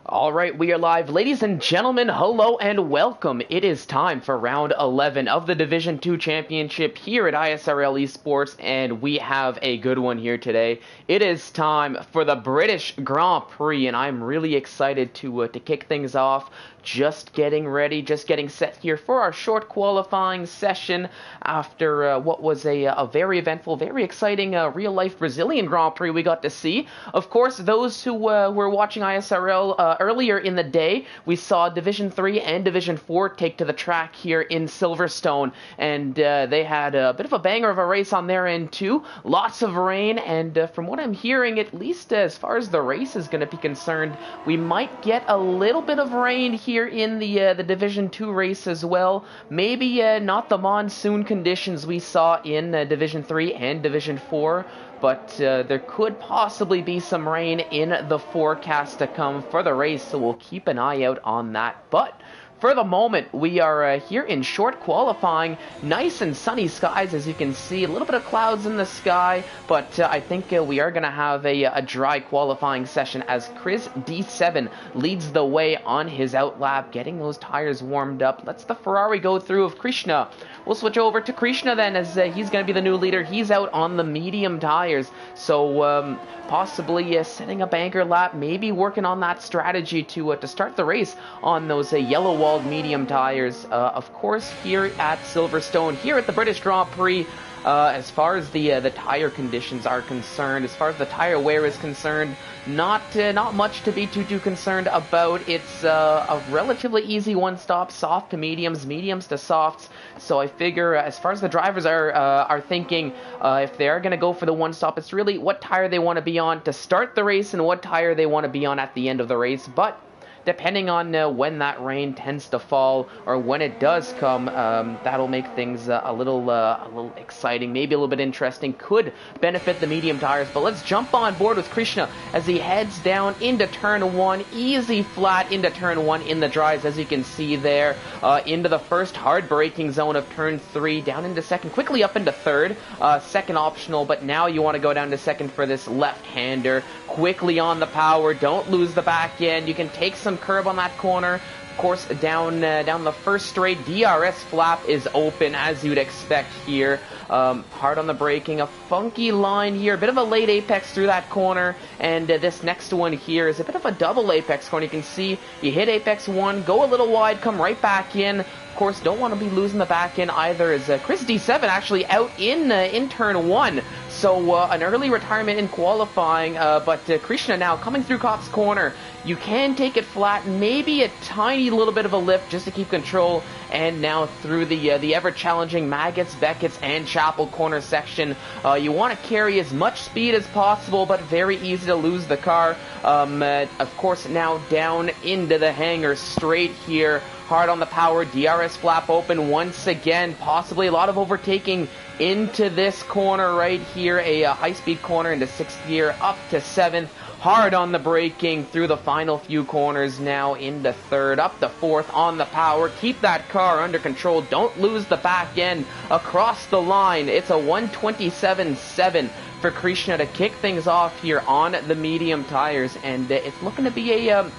All right, we are live. Ladies and gentlemen, hello and welcome. It is time for round 11 of the Division 2 Championship here at ISRL Esports, and we have a good one here today. It is time for the British Grand Prix, and I'm really excited to kick things off. Just getting ready, just getting set here for our short qualifying session after what was a very eventful, very exciting real-life Brazilian Grand Prix we got to see. Of course, those who were watching ISRL earlier in the day, we saw Division 3 and Division 4 take to the track here in Silverstone, and they had a bit of a banger of a race on their end too. Lots of rain, and from what I'm hearing, at least as far as the race is going to be concerned, we might get a little bit of rain here in the Division 2 race as well. Maybe not the monsoon conditions we saw in Division 3 and Division 4, but there could possibly be some rain in the forecast to come for the race, so we'll keep an eye out on that. But for the moment, we are here in short qualifying. Nice and sunny skies, as you can see. A little bit of clouds in the sky, but I think we are going to have a dry qualifying session as Chris D7 leads the way on his outlap, getting those tires warmed up. Lets the Ferrari go through of Krishna. We'll switch over to Krishna then, as he's going to be the new leader. He's out on the medium tires, so possibly setting a banker lap, maybe working on that strategy to start the race on those yellow-walled medium tires. Of course, here at Silverstone, here at the British Grand Prix, as far as the tire conditions are concerned, as far as the tire wear is concerned, not much to be too concerned about. It's a relatively easy one-stop, soft to mediums, mediums to softs. So I figure, as far as the drivers are thinking, if they are going to go for the one-stop, it's really what tire they want to be on to start the race and what tire they want to be on at the end of the race. But depending on when that rain tends to fall or when it does come, that'll make things a little exciting, maybe a little bit interesting. Could benefit the medium tires. But let's jump on board with Krishna as he heads down into turn 1. Easy flat into turn 1 in the dries, as you can see there. Into the first hard braking zone of turn 3, down into second, quickly up into third. Second optional, but now you want to go down to second for this left-hander. Quickly on the power, don't lose the back end. You can take some curb on that corner. Of course, down the first straight, DRS flap is open, as you'd expect here. Hard on the braking, a funky line here, a bit of a late apex through that corner, and this next one here is a bit of a double apex corner. You can see you hit apex 1, go a little wide, come right back in. Of course, don't want to be losing the back end either, as Chris D7 actually out in turn 1. So an early retirement in qualifying, but Krishna now coming through Kopp's corner. You can take it flat, maybe a tiny little bit of a lift just to keep control, and now through the ever-challenging Maggots, Beckett's, and Chapel corner section. You want to carry as much speed as possible, but very easy to lose the car. Of course, now down into the hangar straight here. Hard on the power, DRS flap open once again, possibly a lot of overtaking into this corner right here, a high-speed corner into 6th gear, up to 7th. Hard on the braking through the final few corners, now into 3rd, up to 4th on the power. Keep that car under control, don't lose the back end across the line. It's a 127.7 for Krishna to kick things off here on the medium tires, and it's looking to be a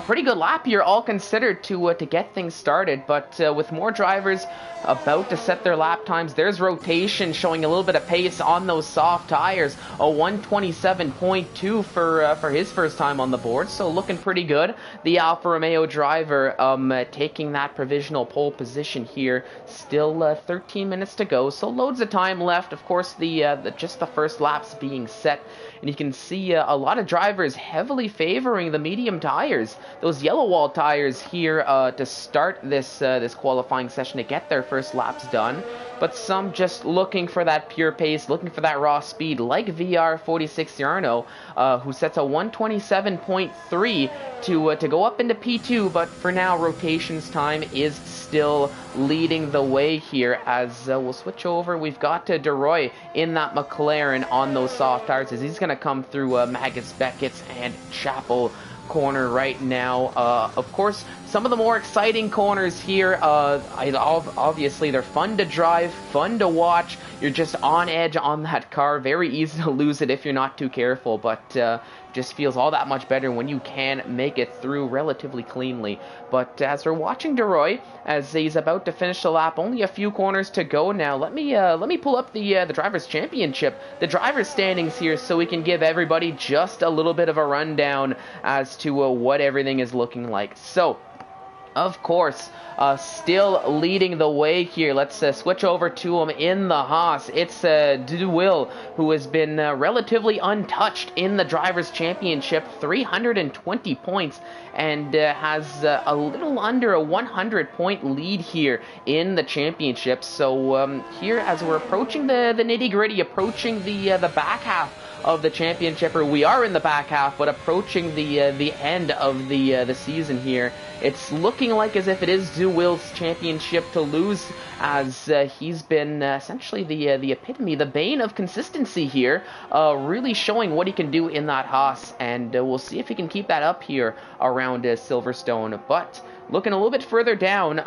pretty good lap here, all considered, to get things started. But with more drivers about to set their lap times, there's rotation showing a little bit of pace on those soft tires. A 127.2 for his first time on the board, so looking pretty good. The Alfa Romeo driver taking that provisional pole position here. Still 13 minutes to go, so loads of time left. Of course, just the first laps being set, and you can see a lot of drivers heavily favoring the medium tires. Those yellow wall tires here to start this qualifying session, to get their first laps done, but some just looking for that pure pace, looking for that raw speed, like VR46 Yarno, who sets a 127.3 to go up into P2, but for now rotations time is still leading the way here, as we'll switch over. We've got DeRoy in that McLaren on those soft tires, as he's going to come through Maggots, Beckett's, and Chapel corner right now. Of course, some of the more exciting corners here, obviously they're fun to drive, fun to watch. You're just on edge on that car, very easy to lose it if you're not too careful, but just feels all that much better when you can make it through relatively cleanly. But as we're watching DeRoy, as he's about to finish the lap, only a few corners to go now. Let me pull up the Drivers' Championship, the Drivers' standings here, so we can give everybody just a little bit of a rundown as to what everything is looking like. So, of course, still leading the way here. Let's switch over to him in the Haas. It's DeWill, who has been relatively untouched in the Drivers' Championship, 320 points, and has a little under a 100-point lead here in the championship. So here, as we're approaching the nitty-gritty, approaching the back half of the championship, or we are in the back half, but approaching the end of the season here, it's looking like as if it is DeWill's championship to lose, as he's been essentially the epitome, the bane of consistency here, really showing what he can do in that Haas, and we'll see if he can keep that up here around Silverstone. But looking a little bit further down,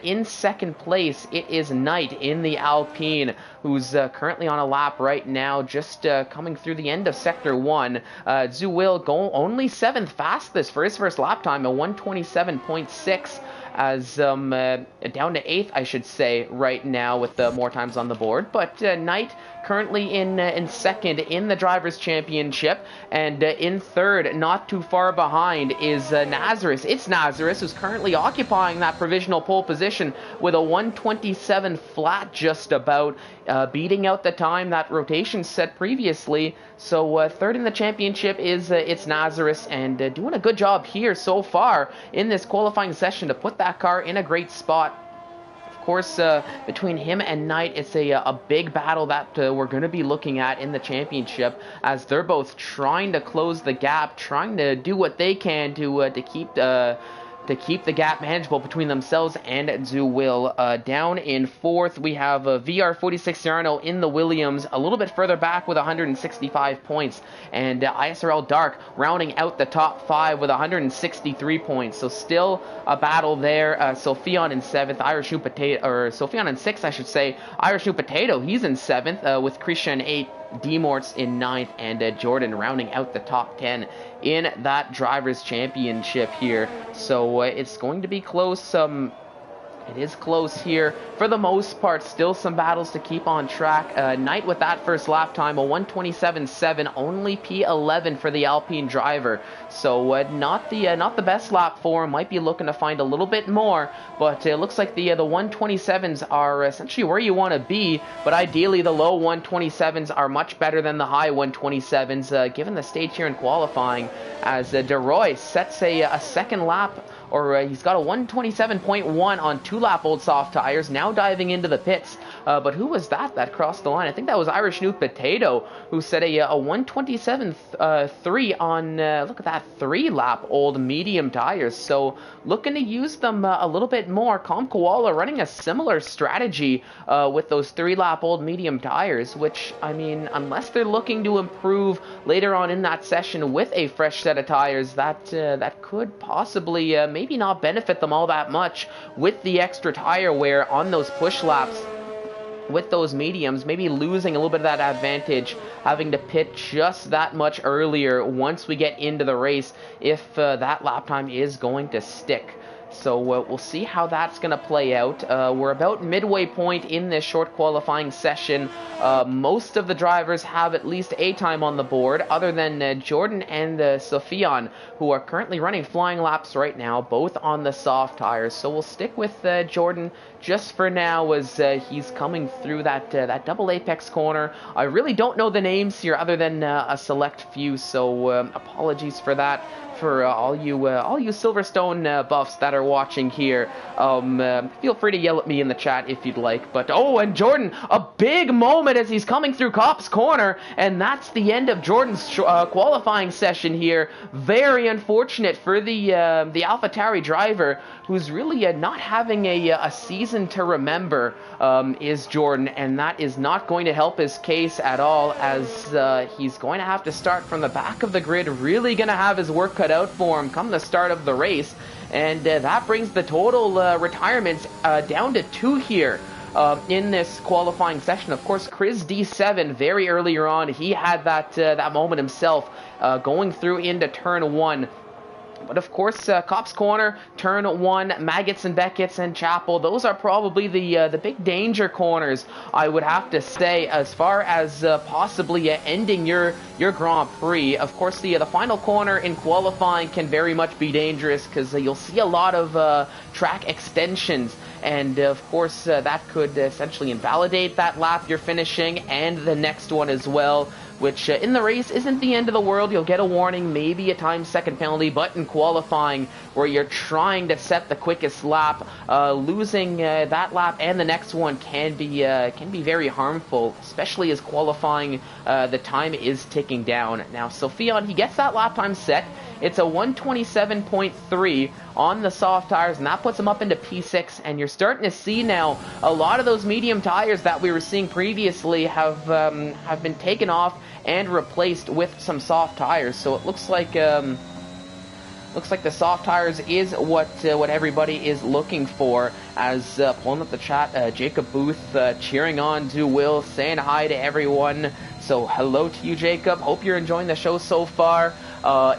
in second place, it is Knight in the Alpine, who's currently on a lap right now, just coming through the end of Sector 1. DeWill only 7th fastest for his first lap time, a 127.6, as down to 8th, I should say, right now with more times on the board. But Knight currently in second in the Drivers' Championship, and in third, not too far behind, is Nazareth. It's Nazareth who's currently occupying that provisional pole position with a 127 flat, just about, beating out the time that rotation set previously. So third in the championship is it's Nazareth, and doing a good job here so far in this qualifying session to put that car in a great spot. Of course, between him and Knight, it's a big battle that we're going to be looking at in the championship, as they're both trying to close the gap, trying to do what they can to keep the gap manageable between themselves and DeWill. Down in fourth, we have VR46 Yarno in the Williams, a little bit further back with 165 points, and ISRL Dark rounding out the top 5 with 163 points. So still a battle there. Sophion in 7th, Sophion in 6th, I should say. Irish New Potato, he's in 7th, with Christian 8, Demorts in 9th, and Jordan rounding out the top 10 in that Drivers' Championship here. So it's going to be close. It is close here for the most part. Still some battles to keep on track. Knight with that first lap time, a 127.7, only P11 for the Alpine driver. So not the best lap for him. Might be looking to find a little bit more, but it looks like the 127s are essentially where you want to be. But ideally, the low 127s are much better than the high 127s, given the stage here in qualifying. As DeRoy sets a second lap, or he's got a 127.1 on 2-lap-old soft tires, now diving into the pits. But who was that crossed the line? I think that was Irish New Potato, who set a 127.3 on, look at that, 3-lap-old medium tires. So looking to use them a little bit more. Com Koala running a similar strategy with those 3-lap-old medium tires, which, I mean, unless they're looking to improve later on in that session with a fresh set of tires, that could possibly maybe not benefit them all that much with the extra tire wear on those push laps. With those mediums, maybe losing a little bit of that advantage, having to pit just that much earlier once we get into the race, if that lap time is going to stick. So we'll see how that's going to play out. We're about midway point in this short qualifying session. Most of the drivers have at least a time on the board, other than Jordan and Sophion, who are currently running flying laps right now, both on the soft tires. So we'll stick with Jordan just for now, as he's coming through that double apex corner. I really don't know the names here other than a select few, so apologies for that. For all you Silverstone buffs that are watching here, feel free to yell at me in the chat if you'd like. But and Jordan, a big moment as he's coming through Cop's corner, and that's the end of Jordan's qualifying session here. Very unfortunate for the AlphaTauri driver, who's really not having a season to remember, is Jordan, and that is not going to help his case at all, as he's going to have to start from the back of the grid, really going to have his work cut out for him come the start of the race, and that brings the total retirements down to 2 here. in this qualifying session. Of course, Chris D7 very earlier on, he had that moment himself going through into turn 1. But of course, Cops Corner, Turn 1, Maggots and Beckett's, and Chapel, those are probably the big danger corners, I would have to say, as far as possibly ending your Grand Prix. Of course, the final corner in qualifying can very much be dangerous, because you'll see a lot of track extensions. And, of course, that could essentially invalidate that lap you're finishing, and the next one as well, which in the race isn't the end of the world. You'll get a warning, maybe a time second penalty, but in qualifying, where you're trying to set the quickest lap, losing that lap and the next one can be very harmful, especially as qualifying, the time is ticking down. Now, Sophion, he gets that lap time set. It's a 127.3 on the soft tires, and that puts him up into P6, and you're starting to see now a lot of those medium tires that we were seeing previously have been taken off and replaced with some soft tires. So it looks like the soft tires is what everybody is looking for. As pulling up the chat, Jacob Booth cheering on DeWill, saying hi to everyone. So hello to you, Jacob. Hope you're enjoying the show so far.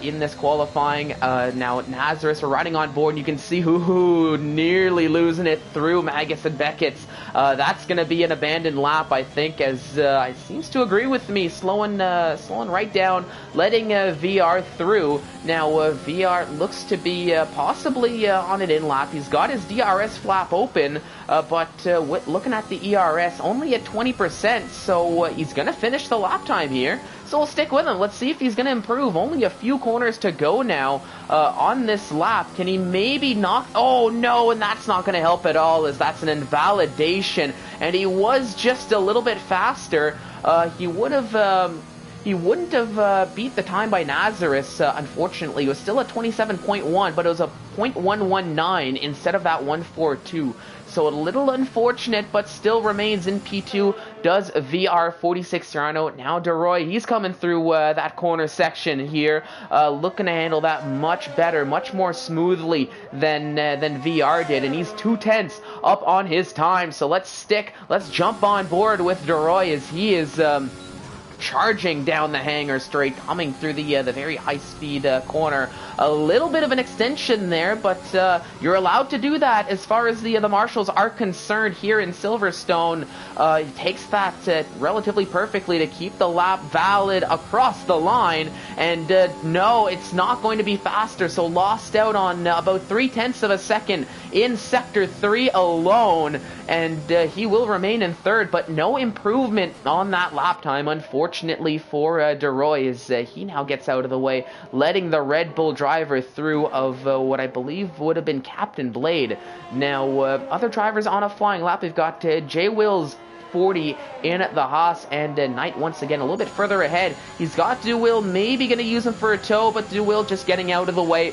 In this qualifying, now Nazareth, we're riding on board, and you can see who nearly losing it through Maggots and Beckett's. That's going to be an abandoned lap, I think, as he seems to agree with me, slowing right down, letting VR through. Now, VR looks to be possibly on an in lap. He's got his DRS flap open, but looking at the ERS, only at 20%, so he's going to finish the lap time here. So we'll stick with him. Let's see if he's going to improve. Only a few corners to go now on this lap. Can he maybe knock? Oh, no, and that's not going to help at all, as that's an invalidation. And he was just a little bit faster. He wouldn't have beat the time by Nazareth, unfortunately. It was still a 27.1, but it was a 0.119 instead of that 142. So a little unfortunate, but still remains in P2. Does VR 46 Serrano. Now DeRoy, he's coming through that corner section here, looking to handle that much better, much more smoothly than VR did, and he's 2/10 up on his time. So let's jump on board with DeRoy, as he is charging down the hangar straight, coming through the very high-speed corner. A little bit of an extension there, but you're allowed to do that as far as the marshals are concerned here in Silverstone. He takes that relatively perfectly to keep the lap valid across the line, and no, it's not going to be faster, so lost out on about 0.3 of a second in Sector 3 alone, and he will remain in third, but no improvement on that lap time, unfortunately, for DeRoy, as he now gets out of the way, letting the Red Bull driver through of what I believe would have been Captain Blade. Now, other drivers on a flying lap, we've got Jay Wills 40 in the Haas, and Knight once again a little bit further ahead. He's got DeWill, maybe going to use him for a tow, but DeWill just getting out of the way.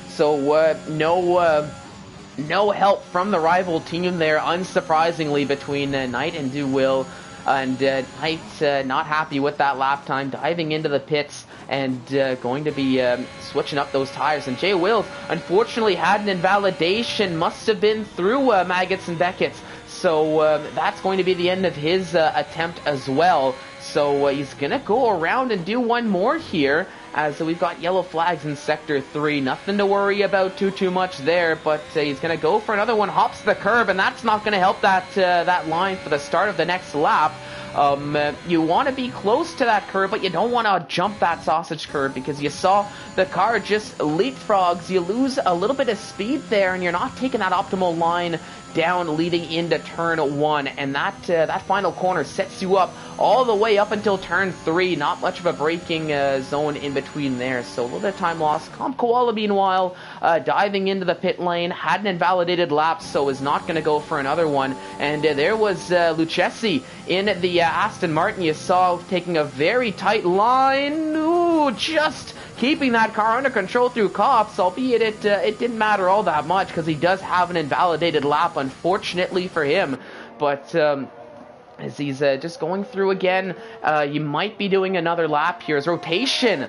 So no help from the rival team there, unsurprisingly, between Knight and DeWill. And Knight not happy with that lap time, diving into the pits and going to be switching up those tires. And Jay Wills, unfortunately, had an invalidation, must have been through Maggots and Beckett's. So that's going to be the end of his attempt as well. So he's going to go around and do one more here, as we've got yellow flags in Sector 3. Nothing to worry about too much there, but he's going to go for another one, hops the curb, and that's not going to help that line for the start of the next lap. You want to be close to that curb, but you don't want to jump that sausage curb, because you saw the car just leapfrogs. You lose a little bit of speed there, and you're not taking that optimal line down leading into turn 1, and that final corner sets you up all the way up until turn 3. Not much of a braking zone in between there, so a little bit of time loss. Comp Koala, meanwhile, diving into the pit lane, had an invalidated lap, so is not going to go for another one. And there was Lucchesi in the Aston Martin. You saw taking a very tight line. Ooh, just keeping that car under control through Cops, albeit it didn't matter all that much, because he does have an invalidated lap, unfortunately for him. But as he's just going through again, you might be doing another lap here. His rotation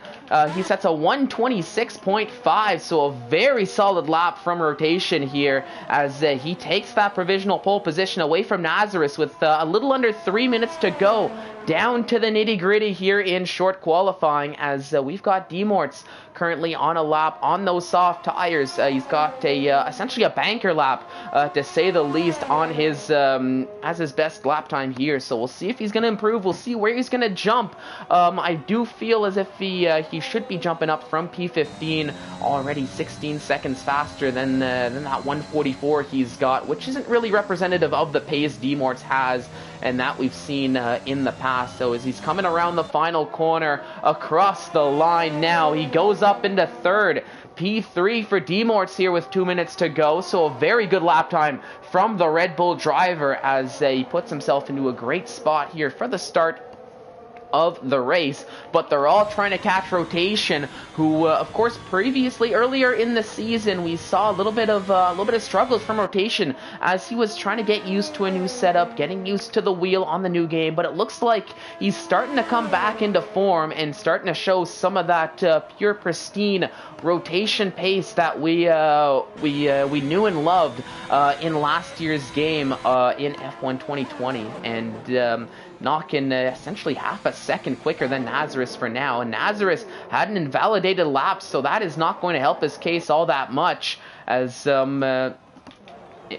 He sets a 126.5, so a very solid lap from rotation here as he takes that provisional pole position away from Nazareth with a little under 3 minutes to go. Down to the nitty-gritty here in short qualifying as we've got Demorts currently on a lap on those soft tires. He's got essentially a banker lap, to say the least, on his as his best lap time here. So we'll see if he's going to improve. We'll see where he's going to jump. I do feel as if he should be jumping up from P15 already 16 seconds faster than that 144 he's got, which isn't really representative of the pace Demorts has and that we've seen in the past. So as he's coming around the final corner across the line now, he goes up into third. P3 for Demorts here with 2 minutes to go, so a very good lap time from the Red Bull driver as he puts himself into a great spot here for the start of the race. But they're all trying to catch rotation, who of course previously earlier in the season we saw a little bit of struggles from rotation as he was trying to get used to a new setup, getting used to the wheel on the new game. But it looks like he's starting to come back into form and starting to show some of that pure pristine rotation pace that we knew and loved in last year's game in F1 2020, and knocking essentially half a second quicker than Nazareth for now. And Nazareth had an invalidated lap, so that is not going to help his case all that much as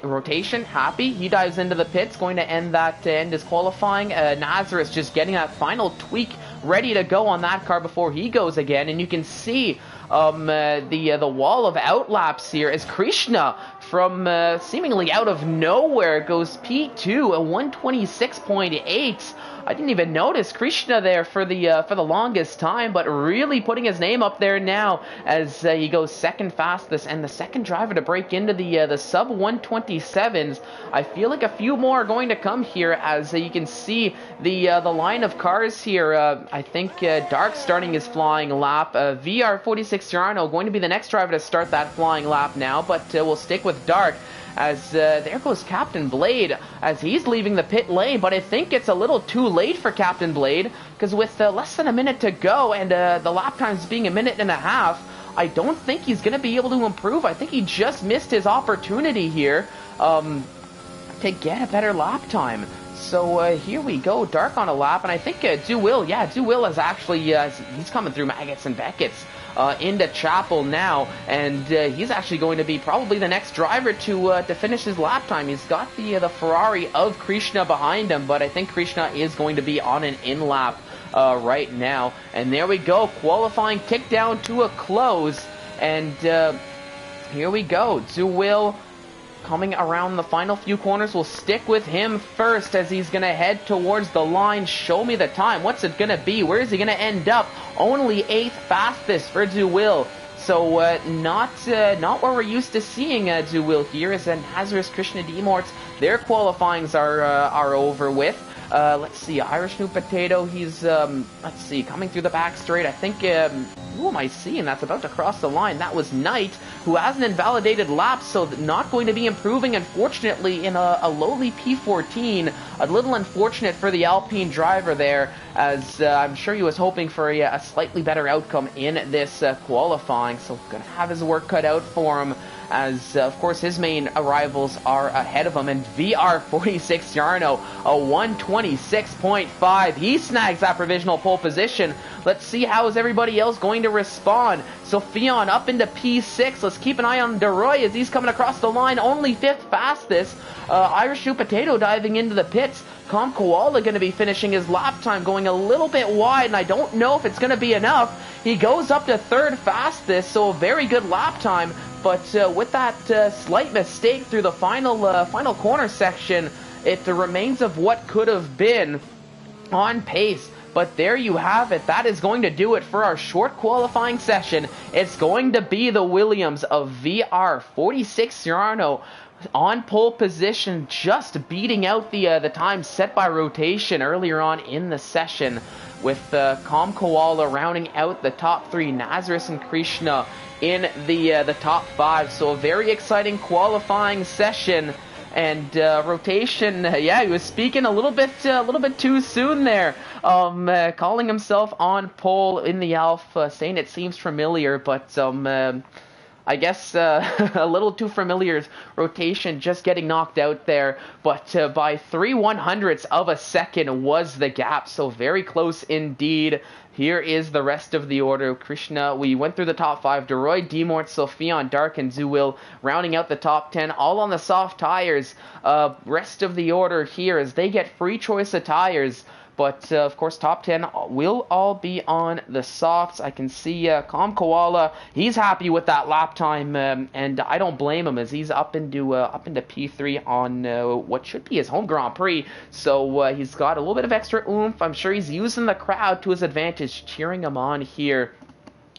rotation happy, he dives into the pits, going to end his qualifying. Nazareth just getting that final tweak ready to go on that car before he goes again, and you can see the wall of outlaps here as Krishna from seemingly out of nowhere goes P2 at 126.8. I didn't even notice Krishna there for the longest time, but really putting his name up there now as he goes second fastest and the second driver to break into the sub 127s. I feel like a few more are going to come here as you can see the line of cars here. I think Dark starting his flying lap. VR46 Giarno going to be the next driver to start that flying lap now, but we'll stick with Dark. As there goes Captain Blade as he's leaving the pit lane, but I think it's a little too late for Captain Blade because with less than a minute to go and the lap times being a minute and a half, I don't think he's going to be able to improve. I think he just missed his opportunity here to get a better lap time. So here we go, Dark on a lap, and I think Duwil is actually, he's coming through Maggots and Beckett's into Chapel now, and he's actually going to be probably the next driver to finish his lap time. He's got the Ferrari of Krishna behind him, but I think Krishna is going to be on an in-lap right now. And there we go, qualifying kicked down to a close, and here we go, Duwil coming around the final few corners. We'll stick with him first as he's going to head towards the line. Show me the time. What's it going to be? Where is he going to end up? Only 8th fastest for Duwil. So not where we're used to seeing Duwil here, as Nazareth, Krishna, Demorts, their qualifyings are over with. Let's see, Irish New Potato, he's, let's see, coming through the back straight. I think, who am I seeing that's about to cross the line? That was Knight, who has an invalidated lap, so not going to be improving, unfortunately, in a lowly P14. A little unfortunate for the Alpine driver there, as I'm sure he was hoping for a slightly better outcome in this qualifying, so going to have his work cut out for him, as of course his main rivals are ahead of him. And VR46 Jarno, a 126.5. He snags that provisional pole position. Let's see how is everybody else going to respond. So Fion up into P6. Let's keep an eye on DeRoy as he's coming across the line, only 5th fastest. Irish Shoe Potato diving into the pits. Com Koala going to be finishing his lap time, going a little bit wide, and I don't know if it's going to be enough. He goes up to 3rd fastest, so a very good lap time. But with that slight mistake through the final corner section, it remains of what could have been on pace. But there you have it. That is going to do it for our short qualifying session. It's going to be the Williams of VR46 Jarno on pole position, just beating out the time set by rotation earlier on in the session, with Com Koala rounding out the top 3, Nazareth and Krishna in the top 5. So a very exciting qualifying session And rotation, yeah, he was speaking a little bit too soon there. Calling himself on pole in the Alpha, saying it seems familiar, but I guess a little too familiar rotation, just getting knocked out there. But by 3/100ths of a second was the gap, so very close indeed. Here is the rest of the order. Krishna, we went through the top 5. Deroy, Demort, Sophion, Dark, and Zuil rounding out the top 10, all on the soft tires. Rest of the order here as they get free choice of tires. But, of course, top 10 will all be on the softs. I can see Calm Koala, he's happy with that lap time, and I don't blame him as he's up into P3 on what should be his home Grand Prix. So he's got a little bit of extra oomph. I'm sure he's using the crowd to his advantage, cheering him on here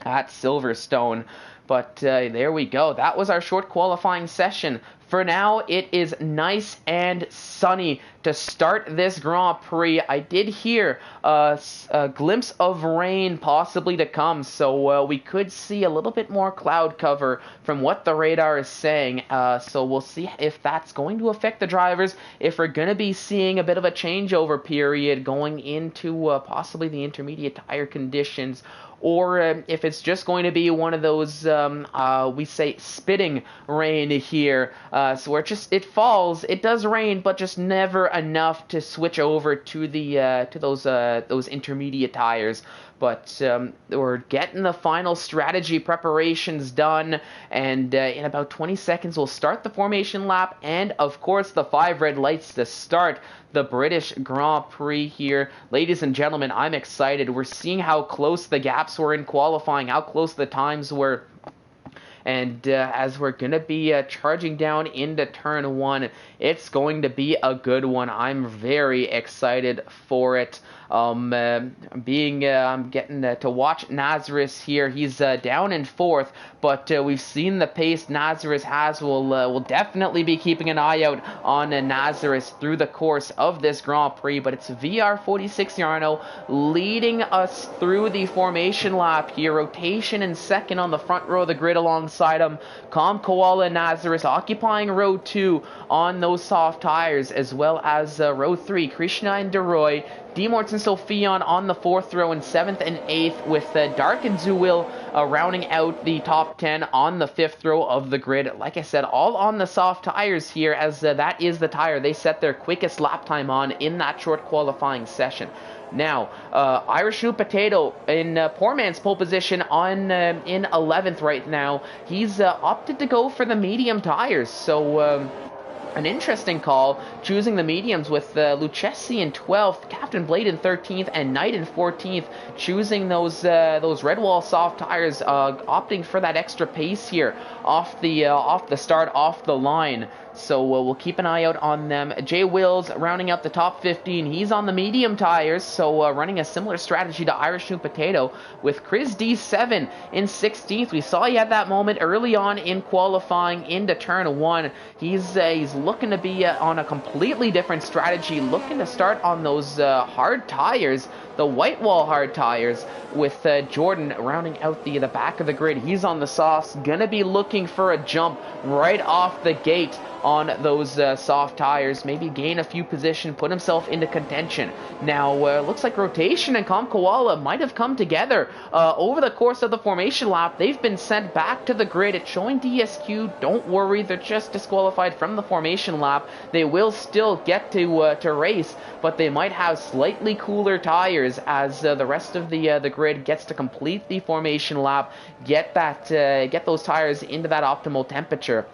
at Silverstone. But there we go. That was our short qualifying session. For now, it is nice and sunny to start this Grand Prix. I did hear a glimpse of rain possibly to come, so we could see a little bit more cloud cover from what the radar is saying. So we'll see if that's going to affect the drivers, if we're going to be seeing a bit of a changeover period going into possibly the intermediate tire conditions, or if it's just going to be one of those, we say, spitting rain here, so where it falls, it does rain, but just never enough to switch over to the those intermediate tires. But we're getting the final strategy preparations done, and in about 20 seconds we'll start the formation lap, and of course the 5 red lights to start the British Grand Prix here. Ladies and gentlemen, I'm excited. We're seeing how close the gaps were in qualifying, how close the times were. And as we're going to be charging down into turn 1, it's going to be a good one. I'm very excited for it. I'm getting to watch Nazareth here. He's down in 4th, but we've seen the pace Nazareth has. We'll definitely be keeping an eye out on Nazareth through the course of this Grand Prix, but it's VR46 Yarno leading us through the formation lap here. Rotation in 2nd on the front row of the grid alongside him. Calm Koala and Nazareth occupying row 2 on those soft tires, as well as row 3, Krishna and Deroy. Demorts and Sophion on the 4th row and 7th and 8th, with Dark and Zuil rounding out the top 10 on the 5th row of the grid. Like I said, all on the soft tires here, as that is the tire they set their quickest lap time on in that short qualifying session. Now, Irish New Potato in poor man's pole position on in 11th right now. He's opted to go for the medium tires, so an interesting call, choosing the mediums with Lucchesi in 12th, Captain Blade in 13th, and Knight in 14th, choosing those Redwall soft tires, opting for that extra pace here off the start, off the line. So we'll keep an eye out on them. Jay Wills rounding out the top 15. He's on the medium tires, so running a similar strategy to Irish New Potato, with Chris D7 in 16th. We saw he had that moment early on in qualifying into turn 1. He's looking to be on a completely different strategy, looking to start on those hard tires, the white wall hard tires, with Jordan rounding out the back of the grid. He's on the softs, gonna be looking for a jump right off the gate on those soft tires, maybe gain a few position, put himself into contention. Now, looks like Rotation and Calm Koala might have come together over the course of the formation lap. They've been sent back to the grid. It's showing DSQ. Don't worry, they're just disqualified from the formation lap. They will still get to race, but they might have slightly cooler tires as the rest of the grid gets to complete the formation lap, get those tires into that optimal temperature.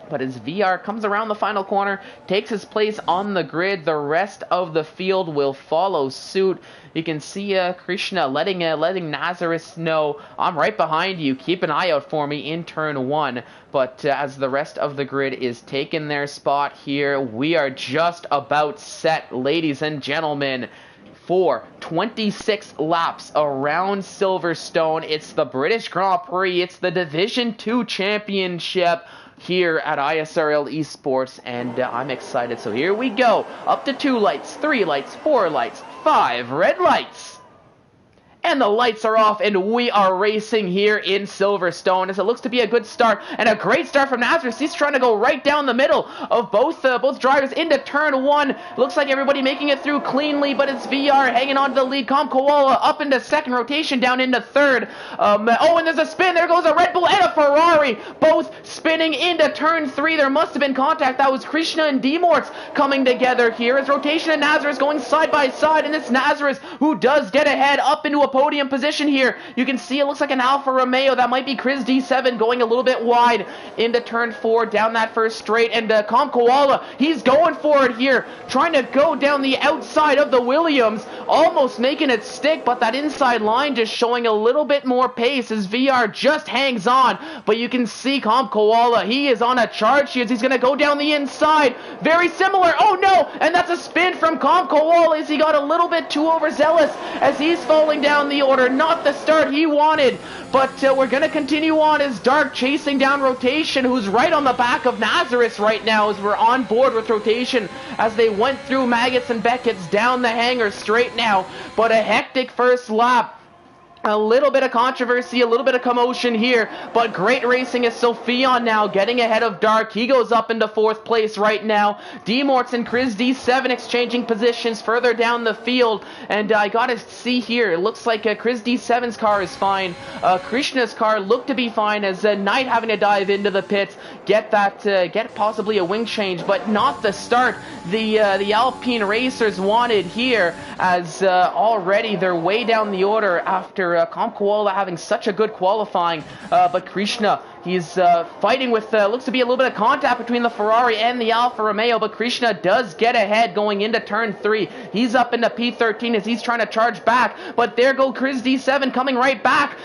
But as VR comes around the final corner, takes his place on the grid, the rest of the field will follow suit. You can see Krishna letting Nazareth know, I'm right behind you, keep an eye out for me in turn 1. But as the rest of the grid is taking their spot here, we are just about set, ladies and gentlemen, for 26 laps around Silverstone. It's the British Grand Prix, it's the Division 2 Championship here at ISRL Esports, and I'm excited. So here we go, up to 2 lights, 3 lights, 4 lights, 5 red lights. And the lights are off, and we are racing here in Silverstone as it looks to be a good start, and a great start from Nazareth. He's trying to go right down the middle of both drivers into turn one. Looks like everybody making it through cleanly, but it's VR hanging on to the lead. Com Koala up into second, rotation down into third. Oh, and there's a spin. There goes a Red Bull and a Ferrari, both spinning into turn three. There must have been contact. That was Krishna and Demorts coming together here as rotation and Nazareth going side by side, and it's Nazareth who does get ahead up into a podium position here. You can see it looks like an Alfa Romeo. That might be Chris D7 going a little bit wide into turn four down that first straight. And Com Koala, he's going for it here, trying to go down the outside of the Williams, almost making it stick, but that inside line just showing a little bit more pace as VR just hangs on. But you can see Com Koala, he is on a charge here as he's going to go down the inside. Very similar. Oh no! And that's a spin from Com Koala as he got a little bit too overzealous as he's falling down the order. Not the start he wanted, but we're going to continue on as Dark chasing down Rotation, who's right on the back of Nazareth right now as we're on board with Rotation as they went through Maggots and Beckett's down the hangar straight now. But a hectic first lap. A little bit of controversy, a little bit of commotion here, but great racing is Sophion now getting ahead of Dark. He goes up into fourth place right now. Demorts and Chris D7 exchanging positions further down the field, and I gotta see here, it looks like Chris D7's car is fine. Krishna's car looked to be fine as Knight having to dive into the pits, get possibly a wing change, but not the start the Alpine racers wanted here, as already they're way down the order after Com Koala having such a good qualifying, but Krishna, he's fighting with, looks to be a little bit of contact between the Ferrari and the Alfa Romeo, but Krishna does get ahead going into turn three. He's up into P13 as he's trying to charge back, but there go Chris D7 coming right back,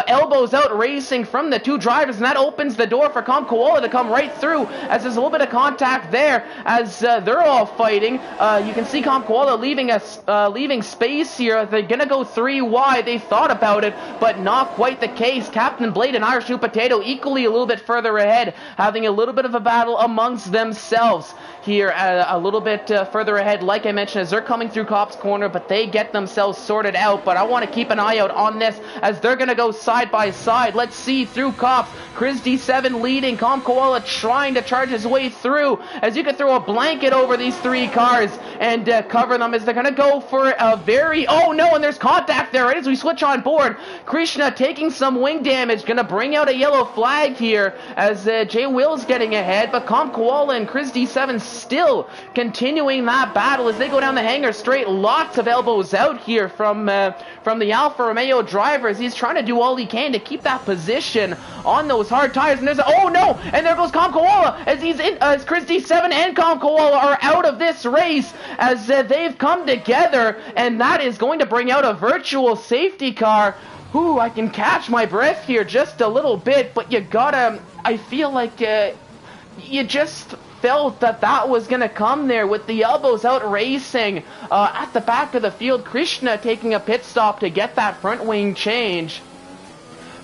elbows out racing from the two drivers, and that opens the door for Com Koala to come right through as there's a little bit of contact there as they're all fighting. You can see Com Koala leaving space here. They're gonna go three wide. They thought about it, but not quite the case. Captain Blade and Irish New Potato equally a little bit further ahead, having a little bit of a battle amongst themselves here, a little bit further ahead, like I mentioned, as they're coming through Cop's corner, but they get themselves sorted out. But I want to keep an eye out on this as they're going to go side by side. Let's see through Cops. Chris D7 leading, Com Koala trying to charge his way through, as you can throw a blanket over these three cars and cover them as they're going to go for a very, oh no, and there's contact there right as we switch on board. Krishna taking some wing damage, going to bring out a yellow flag here as Jay Will's getting ahead, but Com Koala and Chris D7 still continuing that battle as they go down the hangar straight. Lots of elbows out here from the Alfa Romeo driver as he's trying to do all he can to keep that position on those hard tires. And there's oh no, and there goes Com Koala as he's in, as Chris D7 and Com Koala are out of this race as they've come together, and that is going to bring out a virtual safety car. Ooh, I can catch my breath here just a little bit, but you gotta, I feel like you just felt that was going to come there with the elbows out racing at the back of the field. Krishna taking a pit stop to get that front wing change.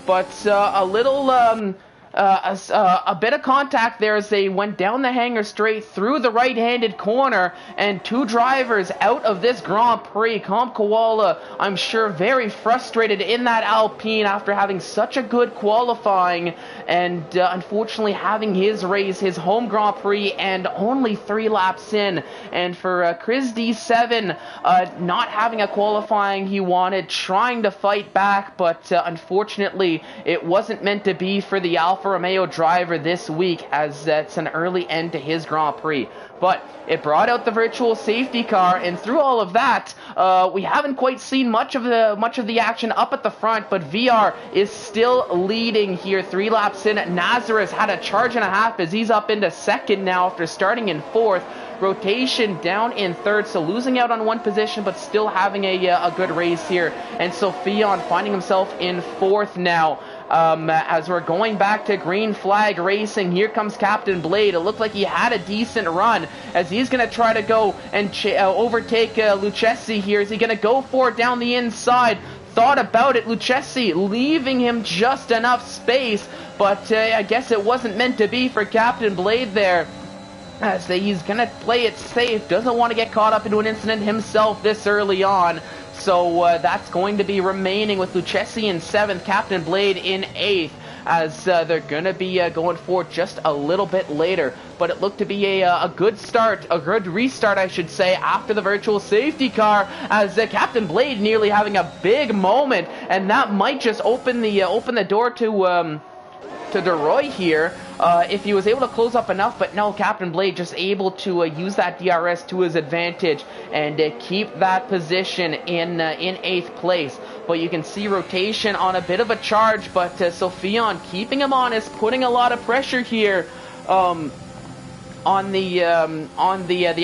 But a little a bit of contact there as they went down the hangar straight through the right-handed corner, and two drivers out of this Grand Prix. Com Koala, I'm sure, very frustrated in that Alpine after having such a good qualifying, and unfortunately having his race, his home Grand Prix, and only 3 laps in. And for Chris D7, not having a qualifying he wanted, trying to fight back, but unfortunately it wasn't meant to be for the Alfa Romeo driver this week, as it's an early end to his Grand Prix. But it brought out the virtual safety car, and through all of that, we haven't quite seen much of the action up at the front, but VR is still leading here 3 laps in. Nazareth had a charge and a half as he's up into second now after starting in 4th. Rotation down in 3rd, so losing out on 1 position, but still having a good race here. And Sophion finding himself in 4th now. As we're going back to green flag racing, here comes Captain Blade. It looked like he had a decent run as he's going to try to go and overtake Lucchesi here. Is he going to go for it down the inside? Thought about it, Lucchesi leaving him just enough space, but I guess it wasn't meant to be for Captain Blade there, as he's going to play it safe, doesn't want to get caught up into an incident himself this early on. So that's going to be remaining with Lucchesi in 7th, Captain Blade in 8th, as they're going to be going for just a little bit later. But it looked to be a good start, a good restart, I should say, after the virtual safety car, as Captain Blade nearly having a big moment, and that might just open the door to DeRoy here, if he was able to close up enough. But no, Captain Blade just able to use that DRS to his advantage and keep that position in 8th place. But you can see Rotation on a bit of a charge, but Sophion keeping him honest, putting a lot of pressure here on the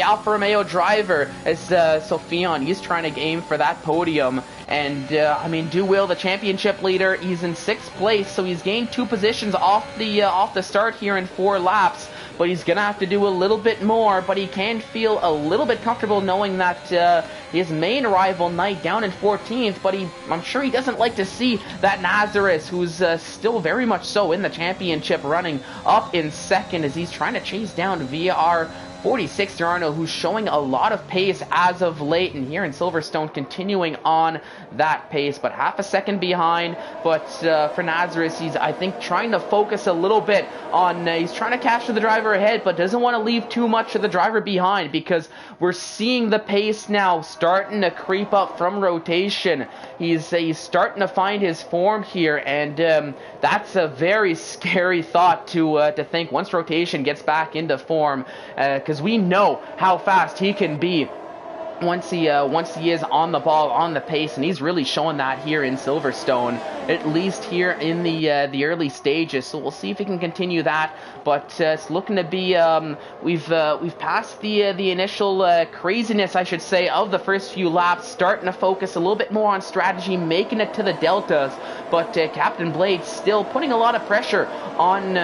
Alfa Romeo driver, as Sophion, he's trying to aim for that podium. And I mean, Duwil, the championship leader, he's in 6th place, so he's gained 2 positions off the start here in 4 laps. But he's gonna have to do a little bit more. But he can feel a little bit comfortable knowing that his main rival, Knight, down in 14th. But I'm sure he doesn't like to see that Nazareth, who's still very much so in the championship, running up in 2nd as he's trying to chase down VR 46 Durano, who's showing a lot of pace as of late, and here in Silverstone continuing on that pace, but half a second behind. But for Nazareth, he's, I think, trying to focus a little bit on, he's trying to capture the driver ahead, but doesn't want to leave too much of the driver behind, because we're seeing the pace now starting to creep up from Rotation. He's starting to find his form here, and that's a very scary thought to think once Rotation gets back into form, because we know how fast he can be once he is on the ball, on the pace, and he's really showing that here in Silverstone, at least here in the early stages. So we'll see if he can continue that. But it's looking to be we've passed the initial craziness, I should say, of the first few laps, starting to focus a little bit more on strategy, making it to the deltas. But Captain Blade still putting a lot of pressure on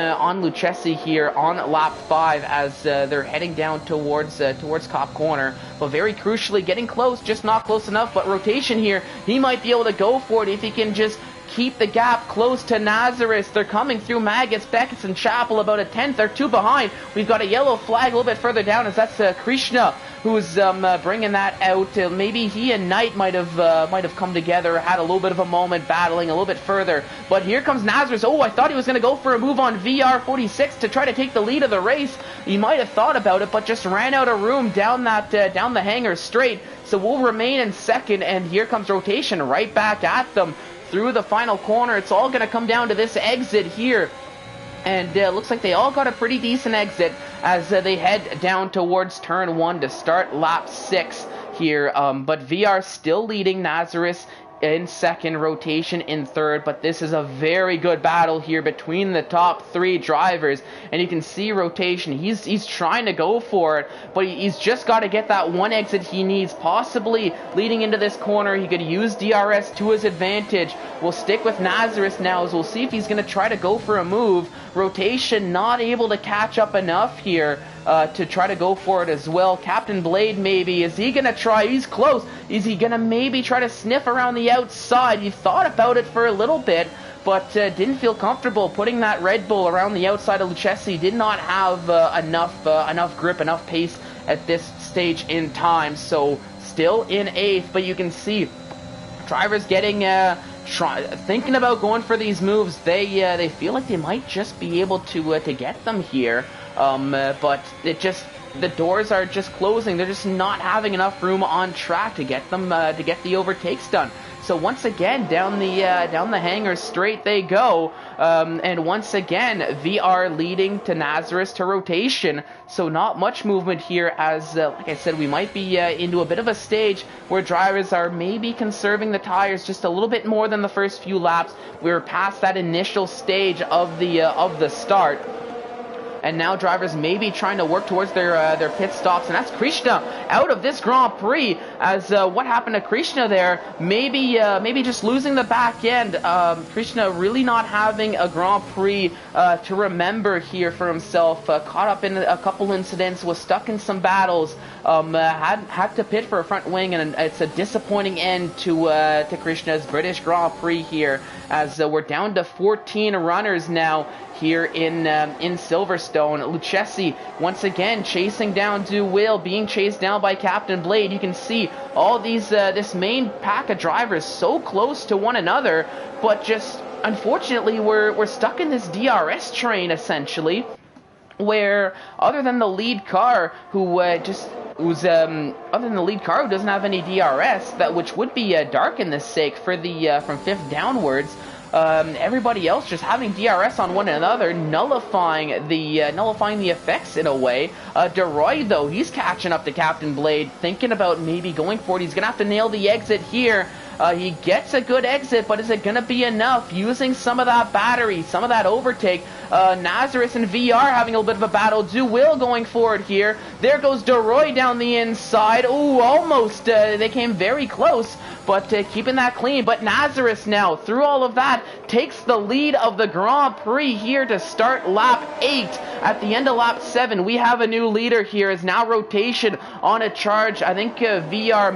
Lucchesi here on lap 5 as they're heading down towards Cop Corner. But very crucially, getting close, just not close enough. But Rotation here, he might be able to go for it if he can just keep the gap close to Nazareth. They're coming through Maggots, Beckett's, and Chapel, about a 10th or 2 behind. We've got a yellow flag a little bit further down, as that's Krishna who's bringing that out. Maybe he and Knight might have come together, had a little bit of a moment, battling a little bit further. But here comes Nazareth. Oh, I thought he was going to go for a move on VR46 to try to take the lead of the race. He might have thought about it, but just ran out of room down the hangar straight. So we'll remain in 2nd, and here comes Rotation right back at them through the final corner. It's all going to come down to this exit here. And looks like they all got a pretty decent exit as they head down towards turn 1 to start lap 6 here. But VR still leading Nazareth in 2nd, Rotation in 3rd, but this is a very good battle here between the top 3 drivers, and you can see Rotation, he's trying to go for it, but he's just got to get that one exit he needs, possibly leading into this corner. He could use DRS to his advantage. We'll stick with Nazareth now, as we'll see if he's going to try to go for a move. Rotation not able to catch up enough here to try to go for it as well. Captain Blade, maybe, is he going to try? He's close. Is he going to maybe try to sniff around the outside? He thought about it for a little bit, but didn't feel comfortable putting that Red Bull around the outside of Lucchesi. Did not have enough grip, enough pace at this stage in time. So still in 8th, but you can see drivers getting thinking about going for these moves. They feel like they might just be able to get them here. But the doors are just closing. They're just not having enough room on track to get them to get the overtakes done. So once again, down the hangar straight they go, and once again VR leading to Nazareth to Rotation. So not much movement here, as like I said, we might be into a bit of a stage where drivers are maybe conserving the tires just a little bit more than the first few laps. We're past that initial stage of the start. And now drivers may be trying to work towards their pit stops, and that's Krishna out of this Grand Prix. As what happened to Krishna there? Maybe just losing the back end. Krishna really not having a Grand Prix to remember here for himself. Caught up in a couple incidents, was stuck in some battles. Had to pit for a front wing, and it's a disappointing end to Krishna's British Grand Prix here. As we're down to 14 runners now here in Silverstone. Stone. Lucchesi once again chasing down Duwil, being chased down by Captain Blade. You can see all these this main pack of drivers so close to one another, but just unfortunately we're stuck in this DRS train essentially, where other than the lead car who other than the lead car who doesn't have any DRS, which would be Dark in this sake for the from 5th downwards. Everybody else just having DRS on one another, nullifying the effects in a way. DeRoy, though, he's catching up to Captain Blade, thinking about maybe going for it. He's going to have to nail the exit here. He gets a good exit, but is it going to be enough? Using some of that battery, some of that overtake. Nazareth and VR having a little bit of a battle. Duwil going forward here. There goes DeRoy down the inside. Ooh, almost. They came very close, but keeping that clean. But Nazareth now, through all of that, takes the lead of the Grand Prix here to start lap 8. At the end of lap 7, we have a new leader here. Is now Rotation on a charge. I think VR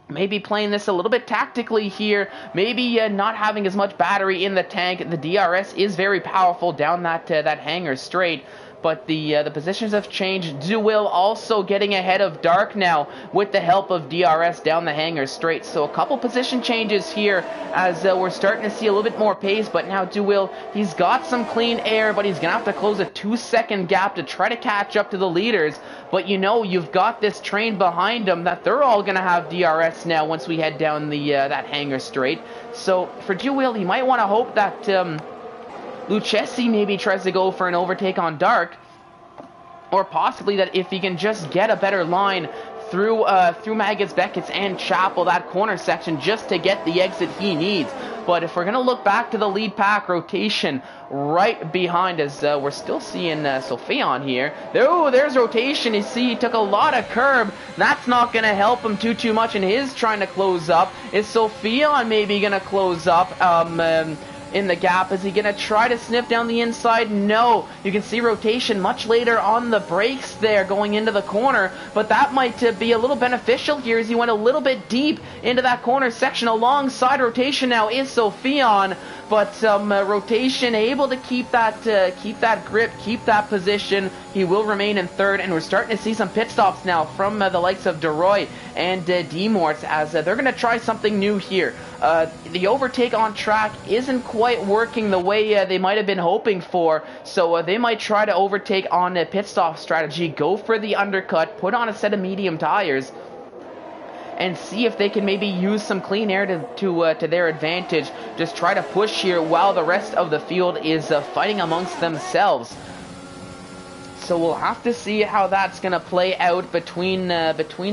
maybe playing this a little bit tactically here, maybe not having as much battery in the tank. The DRS is very powerful down that hangar straight, but the positions have changed. Duwil also getting ahead of Dark now with the help of DRS down the hangar straight. So a couple position changes here as we're starting to see a little bit more pace, but now Duwil, he's got some clean air, but he's going to have to close a 2-second gap to try to catch up to the leaders. But you know, you've got this train behind them that they're all going to have DRS now once we head down the that hangar straight. So for Duwil, he might want to hope that Lucchesi maybe tries to go for an overtake on Dark, or possibly that if he can just get a better line through Maggots, Beckett's, and Chapel, that corner section, just to get the exit he needs. But if we're going to look back to the lead pack, Rotation right behind us. We're still seeing Sophion here. There's Rotation. You see, he took a lot of curb. That's not going to help him too much in his trying to close up. Is Sophion maybe going to close up in the gap? Is he going to try to sniff down the inside? No. You can see Rotation much later on the brakes there going into the corner, but that might be a little beneficial here as he went a little bit deep into that corner section. Alongside Rotation now is Sophion, but Rotation able to keep that grip, keep that position. He will remain in third, and we're starting to see some pit stops now from the likes of DeRoy and Demorts as they're going to try something new here. The overtake on track isn't quite working the way they might have been hoping for, so they might try to overtake on a pit stop strategy, go for the undercut, put on a set of medium tires, and see if they can maybe use some clean air to their advantage. Just try to push here while the rest of the field is fighting amongst themselves. So we'll have to see how that's going to play out between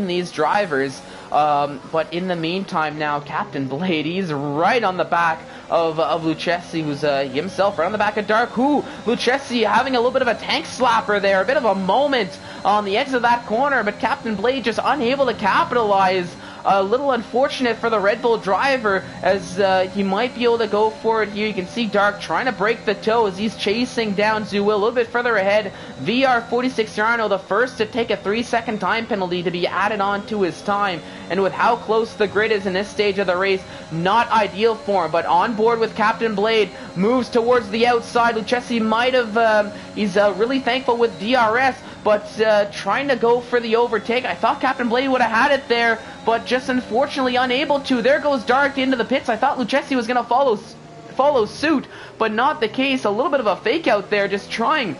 these drivers. But in the meantime now, Captain Blade, he's right on the back of Lucchesi, who's himself right on the back of Dark. Lucchesi having a little bit of a tank slapper there, a bit of a moment on the edge of that corner, but Captain Blade just unable to capitalize. A little unfortunate for the Red Bull driver as he might be able to go for it here. You can see Dark trying to break the toe as he's chasing down Zuil a little bit further ahead. VR46 Yarno, the first to take a 3-second time penalty to be added on to his time. And with how close the grid is in this stage of the race, not ideal for him. But on board with Captain Blade, moves towards the outside. Lucchesi might have, he's really thankful with DRS, but trying to go for the overtake. I thought Captain Blade would have had it there, but just unfortunately unable to. There goes Dark into the pits. I thought Lucchesi was going to follow suit, but not the case. A little bit of a fake out there, just trying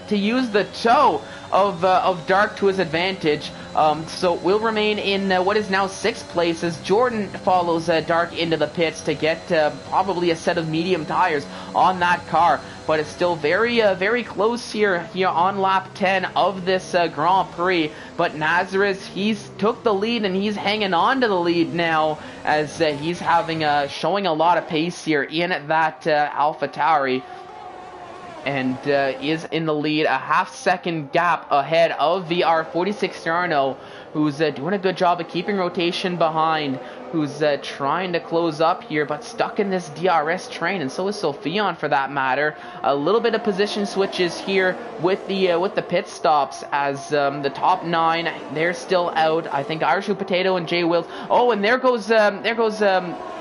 to use the toe of Dark to his advantage. So we'll remain in what is now 6th place as Jordan follows Dark into the pits to get probably a set of medium tires on that car. But it's still very close here on lap 10 of this Grand Prix. But Nazareth, he's took the lead and he's hanging on to the lead now as he's showing a lot of pace here in that AlphaTauri. And is in the lead, a half-second gap ahead of VR46 Yarno, who's doing a good job of keeping Rotation behind, who's trying to close up here, but stuck in this DRS train, and so is Sophion for that matter. A little bit of position switches here with the pit stops as the top 9, they're still out. I think Irishu Potato and Jay Wills. Oh, and there goes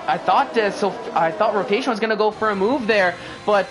I thought Rotation was going to go for a move there, but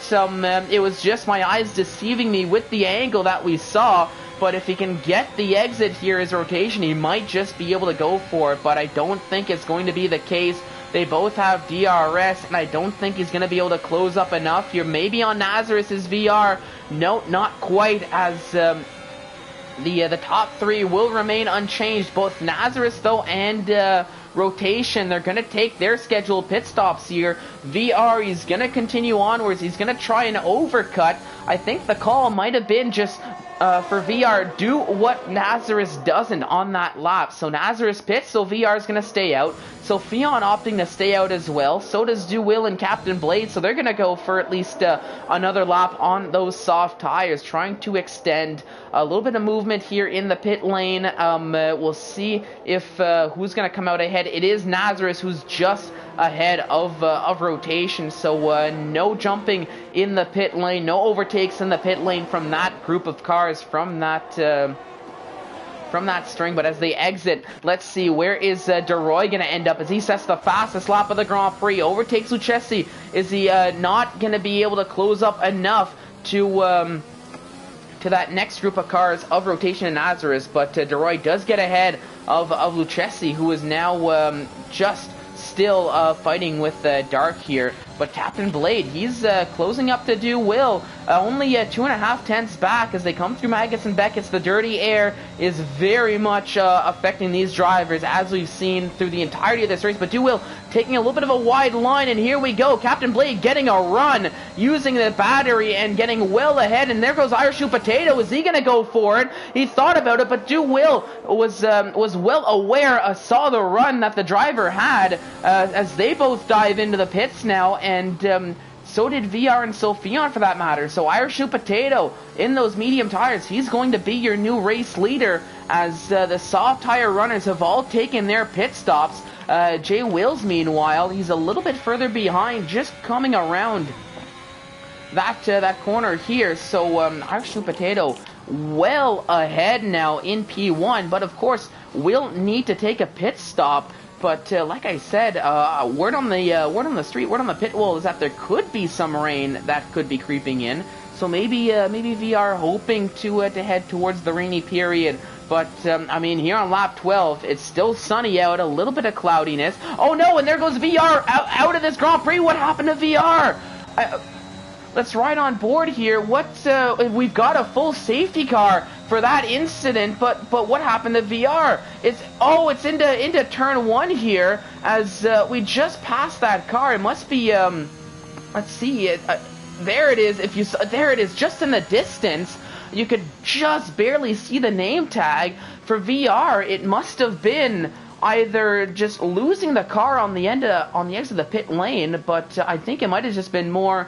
it was just just my eyes deceiving me with the angle that we saw. But if he can get the exit here, his rotation, he might just be able to go for it. But I don't think it's going to be the case. They both have DRS, and I don't think he's going to be able to close up enough here. Maybe on Nazareth's VR. No, not quite, as the top three will remain unchanged. Both Nazareth, though, and rotation, they're going to take their scheduled pit stops here. VR, he's going to continue onwards. He's going to try and overcut. I think the call might have been just for VR, do what Nazareth doesn't on that lap. So Nazareth pits, so VR is going to stay out. So Fion opting to stay out as well. So does Duwill and Captain Blade. So they're going to go for at least another lap on those soft tires, trying to extend a little bit of movement here in the pit lane. We'll see if who's going to come out ahead. It is Nazareth who's just ahead of rotation. So no jumping in the pit lane, no overtakes in the pit lane from that group of cars, from that string. But as they exit, let's see, where is DeRoy going to end up as he sets the fastest lap of the Grand Prix, overtakes Lucchesi. Is he not going to be able to close up enough to that next group of cars of rotation and Nazareth? But DeRoy does get ahead of Lucchesi, who is now just still fighting with Dark here. But Captain Blade, he's closing up to Duwill, only 2.5 tenths back as they come through Maggots and Beckett's. The dirty air is very much affecting these drivers, as we've seen through the entirety of this race. But Duwill taking a little bit of a wide line, and here we go. Captain Blade getting a run, using the battery and getting well ahead. And there goes Irish Potato. Is he going to go for it? He thought about it, but Duwill was well aware, saw the run that the driver had, as they both dive into the pits now. And so did VR and Sophion, for that matter. So Irish Potato in those medium tires, he's going to be your new race leader, as the soft tire runners have all taken their pit stops. Jay Wills, meanwhile, he's a little bit further behind, just coming around that corner here. So Irish Potato well ahead now in P1, but of course will need to take a pit stop. But like I said, word on the street, word on the pit wall is that there could be some rain that could be creeping in. So maybe VR hoping to head towards the rainy period. But I mean, here on lap 12, it's still sunny out, a little bit of cloudiness. Oh no, and there goes VR out of this Grand Prix. What happened to VR? Let's ride on board here. We've got a full safety car for that incident, but what happened to VR? It's into turn 1 here, as we just passed that car. It must be let's see, there it is. There it is, just in the distance. You could just barely see the name tag. For VR, it must have been either just losing the car on the exit of the pit lane, but I think it might have just been more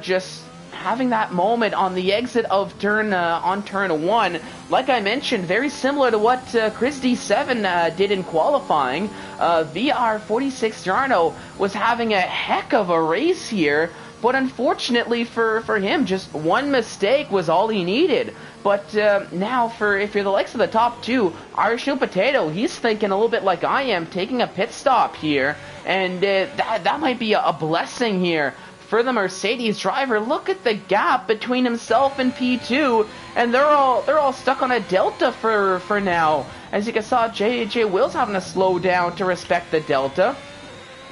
just having that moment on the exit of turn 1. Like I mentioned, very similar to what Chris D7 did in qualifying. VR 46 Jarno was having a heck of a race here, but unfortunately for him, just one mistake was all he needed. But now, if you're the likes of the top two, Irish Potato, he's thinking a little bit like I am, taking a pit stop here, and that might be a blessing here for the Mercedes driver. Look at the gap between himself and P2, and they're all stuck on a delta for now. As you can see, Jay Wills having to slow down to respect the delta.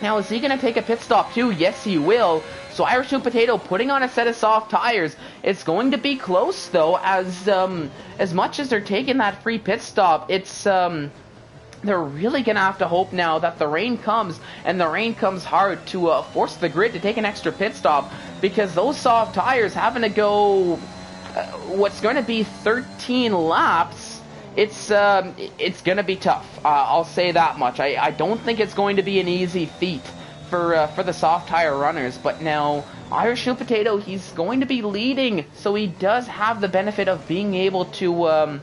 Now, is he going to take a pit stop too? Yes, he will. So Irish Potato putting on a set of soft tires. It's going to be close, though, as much as they're taking that free pit stop, it's they're really going to have to hope now that the rain comes, and the rain comes hard, to force the grid to take an extra pit stop, because those soft tires having to go what's going to be 13 laps. It's going to be tough. I'll say that much. I don't think it's going to be an easy feat for the soft tire runners. But now Irish Potato, he's going to be leading, so he does have the benefit of being able to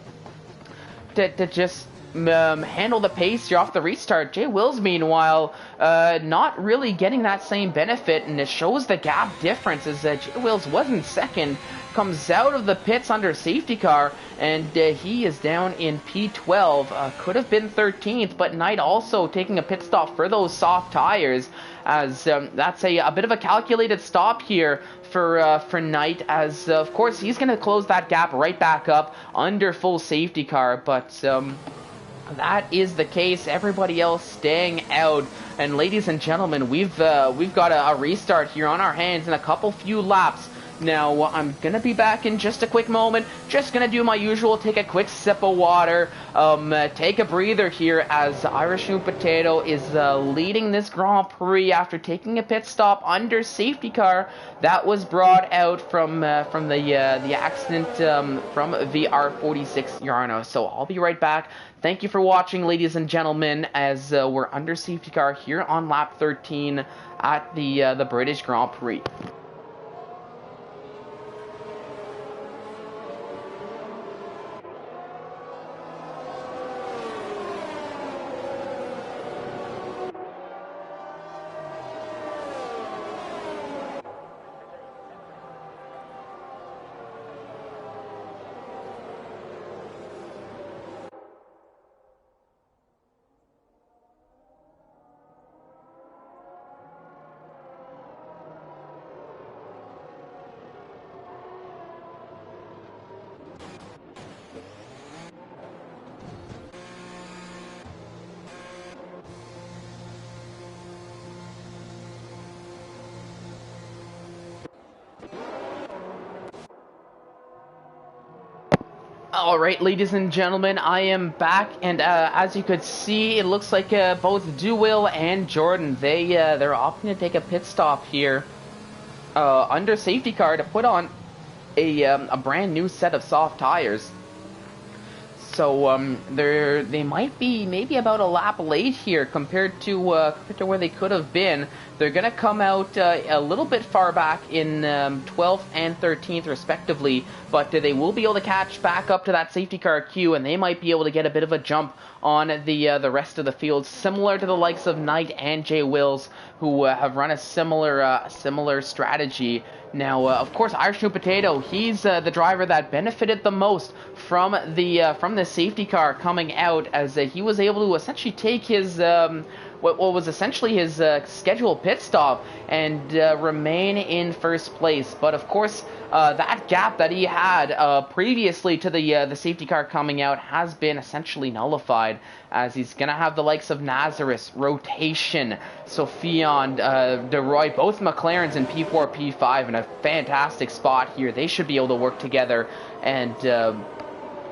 just handle the pace here off the restart. Jay Wills, meanwhile, not really getting that same benefit, and it shows the gap difference as Jay Wills wasn't second, comes out of the pits under safety car, and he is down in P12. Could have been 13th, but Knight also taking a pit stop for those soft tires, as that's a bit of a calculated stop here for Knight, as of course he's going to close that gap right back up under full safety car, but that is the case. Everybody else staying out, and ladies and gentlemen, we've got a restart here on our hands in a few laps. Now, I'm going to be back in just a quick moment. Just going to do my usual, take a quick sip of water, take a breather here as Irish New Potato is leading this Grand Prix after taking a pit stop under safety car that was brought out from the accident from VR46 Yarno. So I'll be right back. Thank you for watching, ladies and gentlemen, as we're under safety car here on lap 13 at the British Grand Prix. Alright, ladies and gentlemen, I am back, and as you could see, it looks like both Duwill and Jordan, they're opting to take a pit stop here under safety car to put on a brand new set of soft tires. So they might be maybe about a lap late here compared to where they could have been. They're going to come out a little bit far back in 12th and 13th respectively, but they will be able to catch back up to that safety car queue, and they might be able to get a bit of a jump on the rest of the field, similar to the likes of Knight and Jay Wills, who have run a similar strategy. Now, of course, Irish New Potato, he's the driver that benefited the most from the safety car coming out, as he was able to essentially take his what was essentially his scheduled pit stop and remain in first place. But of course, that gap that he had previously to the safety car coming out has been essentially nullified, as he's going to have the likes of Nazareth, Rotation, Sophion, DeRoy, both McLarens in P4, P5 in a fantastic spot here. They should be able to work together and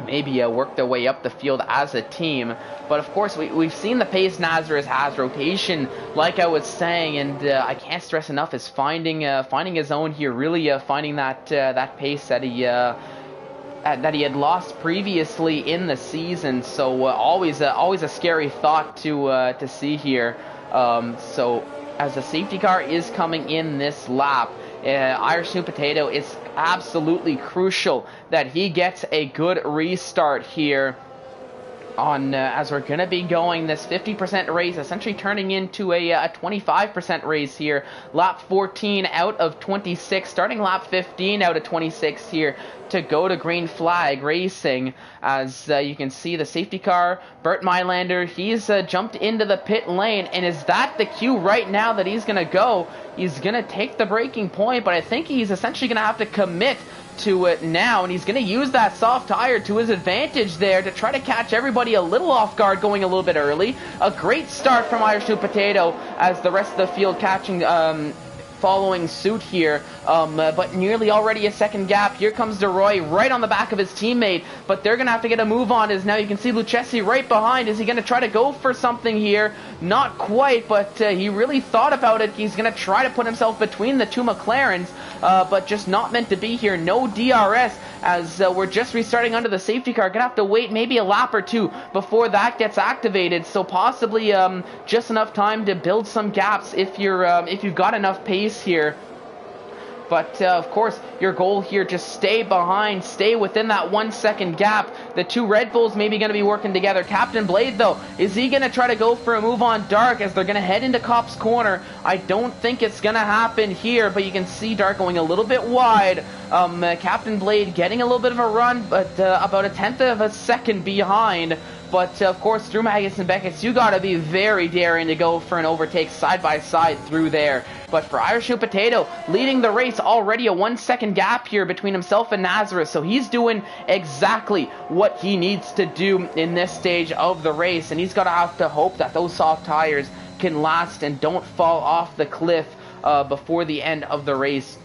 maybe work their way up the field as a team. But of course, we've seen the pace Nazareth has. Rotation, like I was saying, and I can't stress enough, is finding his own here, really finding that pace that he had lost previously in the season. So always a scary thought to see here. So as the safety car is coming in this lap, Irish New Potato, it's absolutely crucial that he gets a good restart here on as we're going to be going this 50% race, essentially turning into a 25% race here. Lap 14 out of 26, starting lap 15 out of 26 here to go to green flag racing. As you can see, the safety car, Bert Mylander, he's jumped into the pit lane, and is that the cue right now that he's going to go? He's going to take the braking point, but I think he's essentially going to have to commit to it now, and he's going to use that soft tire to his advantage there to try to catch everybody a little off guard going a little bit early. A great start from Irish New Potato as the rest of the field catching following suit here, but nearly already a second gap. Here comes DeRoy right on the back of his teammate, but they're going to have to get a move on, as now you can see Lucchesi right behind. Is he going to try to go for something here? Not quite, but he really thought about it. He's going to try to put himself between the two McLarens, but just not meant to be here. No DRS, as we're just restarting under the safety car. Gonna have to wait maybe a lap or two before that gets activated, so possibly just enough time to build some gaps if you've got enough pace here. But, of course, your goal here, just stay behind, stay within that 1 second gap. The two Red Bulls maybe going to be working together. Captain Blade, though, is he going to try to go for a move on Dark as they're going to head into Cop's corner? I don't think it's going to happen here, but you can see Dark going a little bit wide. Captain Blade getting a little bit of a run, but about a tenth of a second behind. But, of course, through Magus and Beckett, you got to be very daring to go for an overtake side by side through there. But for Irish New Potato, leading the race, already a 1 second gap here between himself and Nazareth. So he's doing exactly what he needs to do in this stage of the race. And he's got to have to hope that those soft tires can last and don't fall off the cliff before the end of the race.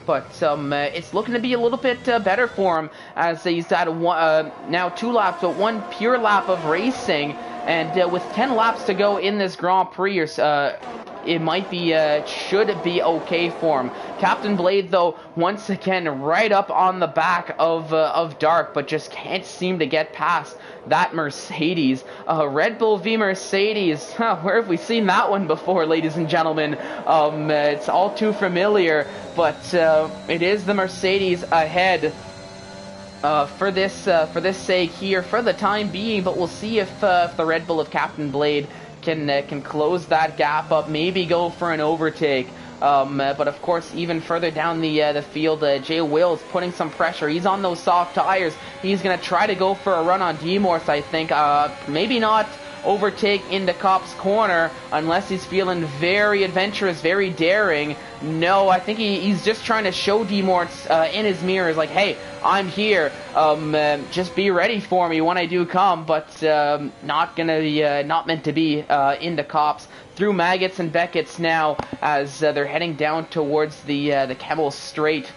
But it's looking to be a little bit better for him as he's had now 2 laps, but 1 pure lap of racing. And with 10 laps to go in this Grand Prix, it might be, should be okay for him. Captain Blade, though, once again, right up on the back of Dark, but just can't seem to get past that Mercedes. Red Bull v Mercedes. Where have we seen that one before, ladies and gentlemen? It's all too familiar, but it is the Mercedes ahead. For this sake here for the time being, but we'll see if the Red Bull of Captain Blade can close that gap up, maybe go for an overtake. But of course, even further down the field, Jay Wills putting some pressure. He's on those soft tires. He's gonna try to go for a run on Demorse, I think. Maybe not overtake into Cop's corner unless he's feeling very adventurous, very daring. No, I think he's just trying to show Demorts in his mirrors, like, hey, I'm here. Just be ready for me when I do come. But not gonna be, not meant to be into Cops. Through Maggots and Beckett's now as they're heading down towards the Camel Straight.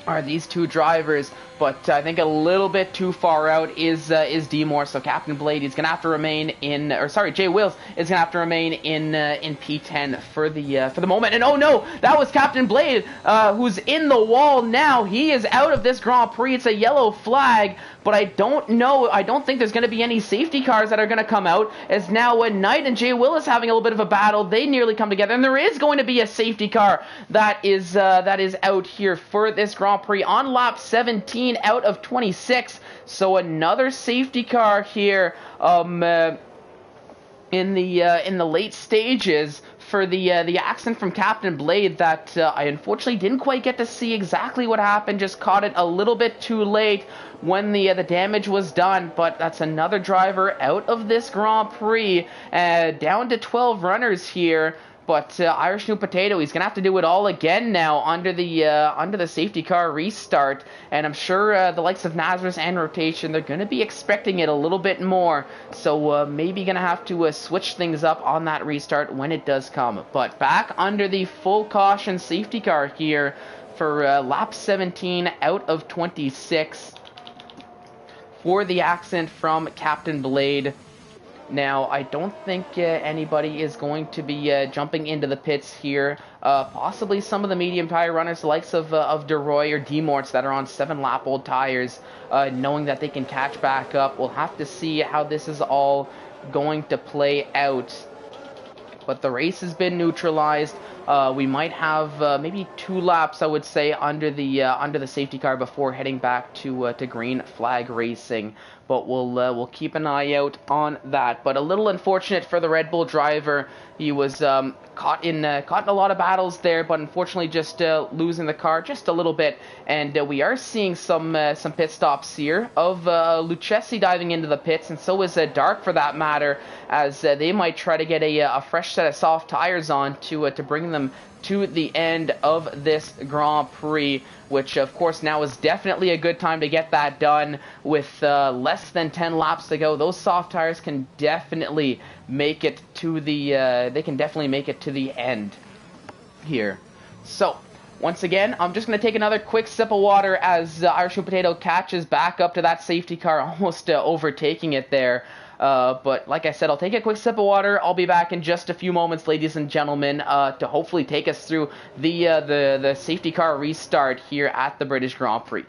Are these two drivers, but I think a little bit too far out is D-Moore. So Captain Blade is gonna have to remain in, or sorry, Jay Wills is gonna have to remain in P10 for the moment. And oh no, that was Captain Blade who's in the wall now. He is out of this Grand Prix. It's a yellow flag, but I don't think there's gonna be any safety cars that are gonna come out. As now Knight and Jay Willis having a little bit of a battle. They nearly come together, and there is going to be a safety car that is out here for this Grand Prix on lap 17 out of 26. So another safety car here in the late stages for the accident from Captain Blade that I unfortunately didn't quite get to see exactly what happened. Just caught it a little bit too late when the damage was done. But that's another driver out of this Grand Prix, down to 12 runners here. But Irish New Potato, he's gonna have to do it all again now under the safety car restart, and I'm sure the likes of Nazareth and Rotation, they're gonna be expecting it a little bit more. So maybe gonna have to switch things up on that restart when it does come. But back under the full caution safety car here for lap 17 out of 26 for the accident from Captain Blade. Now, I don't think anybody is going to be jumping into the pits here. Possibly some of the medium tire runners, the likes of DeRoy or Demorts that are on 7-lap-old tires, knowing that they can catch back up. We'll have to see how this is all going to play out. But the race has been neutralized. We might have maybe 2 laps, I would say, under the safety car before heading back to green flag racing. But we'll keep an eye out on that. But a little unfortunate for the Red Bull driver. He was caught in a lot of battles there, but unfortunately just losing the car just a little bit. And we are seeing some pit stops here of Lucchesi diving into the pits, and so is Dark for that matter, as they might try to get a fresh set of soft tires on to bring them to the end of this Grand Prix, which of course now is definitely a good time to get that done with less than 10 laps to go. Those soft tires can definitely make it to the end here. So once again, I'm just going to take another quick sip of water as Irish New Potato catches back up to that safety car, almost overtaking it there. But like I said, I'll take a quick sip of water. I'll be back in just a few moments, ladies and gentlemen, to hopefully take us through the safety car restart here at the British Grand Prix.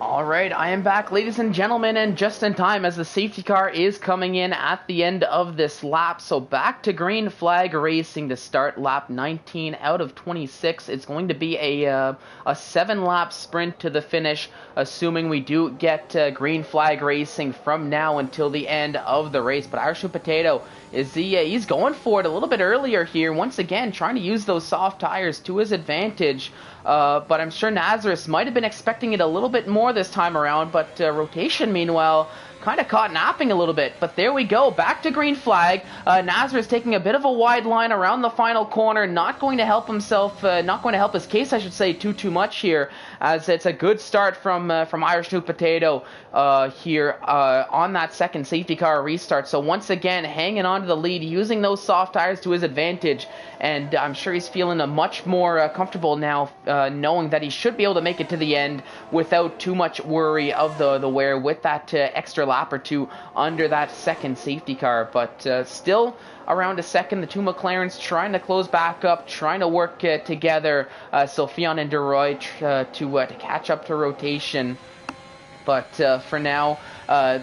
All right, I am back, ladies and gentlemen, and just in time as the safety car is coming in at the end of this lap. So back to green flag racing to start lap 19 out of 26. It's going to be a 7-lap sprint to the finish, assuming we do get green flag racing from now until the end of the race. But Irish Potato he's going for it a little bit earlier here, once again trying to use those soft tires to his advantage. But I'm sure Nazareth might have been expecting it a little bit more this time around, but Rotation, meanwhile, kind of caught napping a little bit. But there we go, back to green flag. Nazareth taking a bit of a wide line around the final corner, not going to help his case, I should say, too much here, as it's a good start from Irish New Potato here on that second safety car restart. So once again, hanging on to the lead, using those soft tires to his advantage, and I'm sure he's feeling much more comfortable now, knowing that he should be able to make it to the end without too much worry of the wear with that extra lap or two under that second safety car. But still around a second, the two McLarens trying to close back up, trying to work together, Sophion and DeRoy to catch up to Rotation. But for now,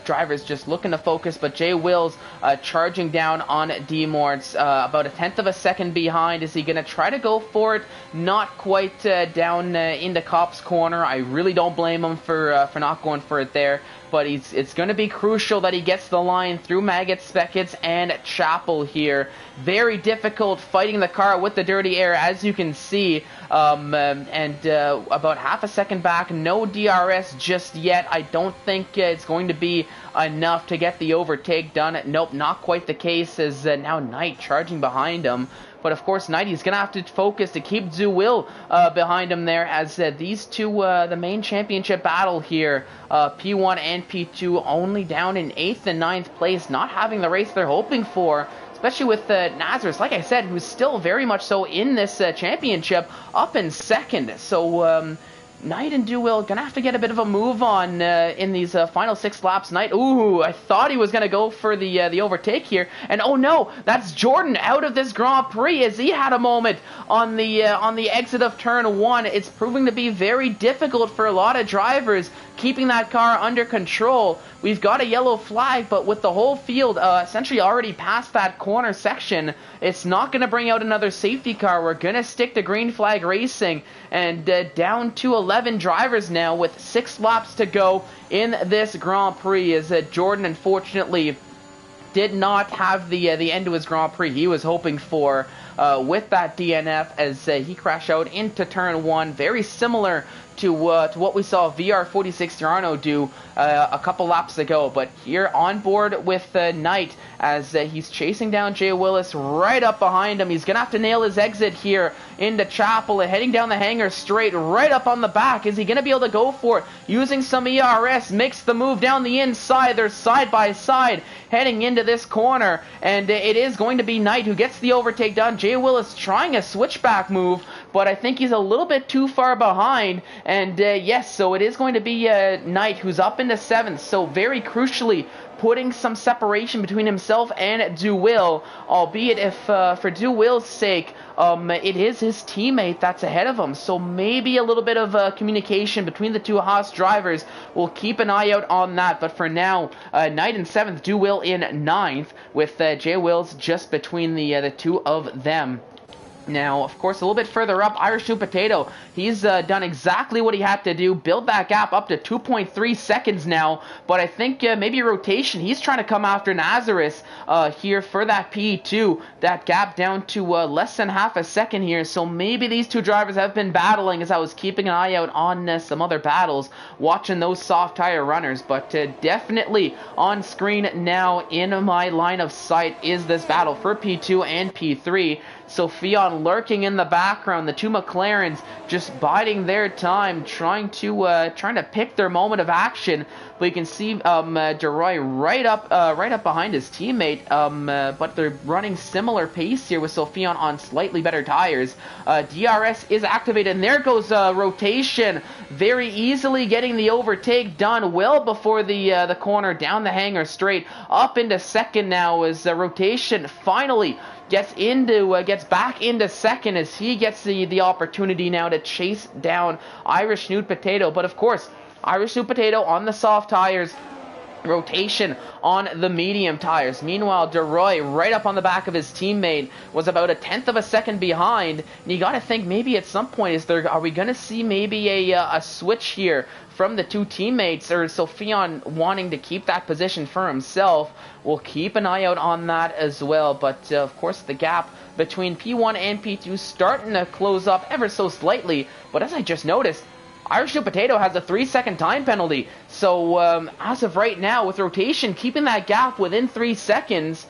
drivers just looking to focus. But Jay Wills charging down on Demorts, about 1/10 of a second behind. Is he going to try to go for it? Not quite down into Kopp's corner. I really don't blame him for not going for it there. But it's going to be crucial that he gets the line through Maggots, Speckets, and Chapel here. Very difficult fighting the car with the dirty air, as you can see. About half a second back, no DRS just yet. I don't think it's going to be enough to get the overtake done. Nope, not quite the case, as now Knight charging behind him. But of course, Knight, he's going to have to focus to keep Zuwil behind him there, as these two, the main championship battle here, P1 and P2, only down in 8th and 9th place, not having the race they're hoping for, especially with Nazareth, like I said, who's still very much so in this championship, up in 2nd. So Knight and Duwill gonna have to get a bit of a move on in these final 6 laps. Knight, ooh, I thought he was gonna go for the overtake here, and oh no, that's Jordan out of this Grand Prix, as he had a moment on the exit of turn 1. It's proving to be very difficult for a lot of drivers keeping that car under control. We've got a yellow flag, but with the whole field essentially already past that corner section, it's not going to bring out another safety car. We're going to stick to green flag racing, and down to 11 drivers now with 6 laps to go in this Grand Prix, as Jordan unfortunately did not have the end to his Grand Prix he was hoping for with that DNF, as he crashed out into turn 1, very similar to what we saw VR46 Tirano do a couple laps ago. But here on board with Knight, as he's chasing down Jay Willis right up behind him. He's going to have to nail his exit here into Chapel, heading down the hangar straight, right up on the back. Is he going to be able to go for it? Using some ERS, makes the move down the inside. They're side by side, heading into this corner, and it is going to be Knight who gets the overtake done. Jay Willis trying a switchback move, but I think he's a little bit too far behind, and yes, so it is going to be Knight who's up into 7th, so very crucially putting some separation between himself and Duwill, albeit if for Duwill's sake, it is his teammate that's ahead of him, so maybe a little bit of communication between the two Haas drivers. We'll keep an eye out on that, but for now, Knight in 7th, Duwill in 9th, with Jay Wills just between the two of them. Now, of course, a little bit further up, Irish New Potato, he's done exactly what he had to do, build that gap up to 2.3 seconds now, but I think maybe Rotation, he's trying to come after Nazareth here for that P2, that gap down to less than half a second here, so maybe these two drivers have been battling, as I was keeping an eye out on some other battles, watching those soft tire runners, but definitely on screen now in my line of sight is this battle for P2 and P3. Sophion lurking in the background, the two McLarens just biding their time, trying to pick their moment of action. But you can see DeRoy right up behind his teammate, but they're running similar pace here with Sophion on slightly better tires. DRS is activated, and there goes Rotation, very easily getting the overtake done well before the corner, down the hangar straight, up into 2nd now, as Rotation finally gets back into 2nd, as he gets the opportunity now to chase down Irish Nude Potato. But of course, Irish Sweet Potato on the soft tires. Rotation on the medium tires. Meanwhile, DeRoy, right up on the back of his teammate, was about a tenth of a second behind. And you got to think maybe at some point, are we going to see maybe a switch here from the two teammates, or Sofian wanting to keep that position for himself? We'll keep an eye out on that as well. But of course, the gap between P1 and P2 starting to close up ever so slightly. But as I just noticed, Irish Sweet Potato has a 3-second time penalty. So as of right now, with rotation keeping that gap within 3 seconds,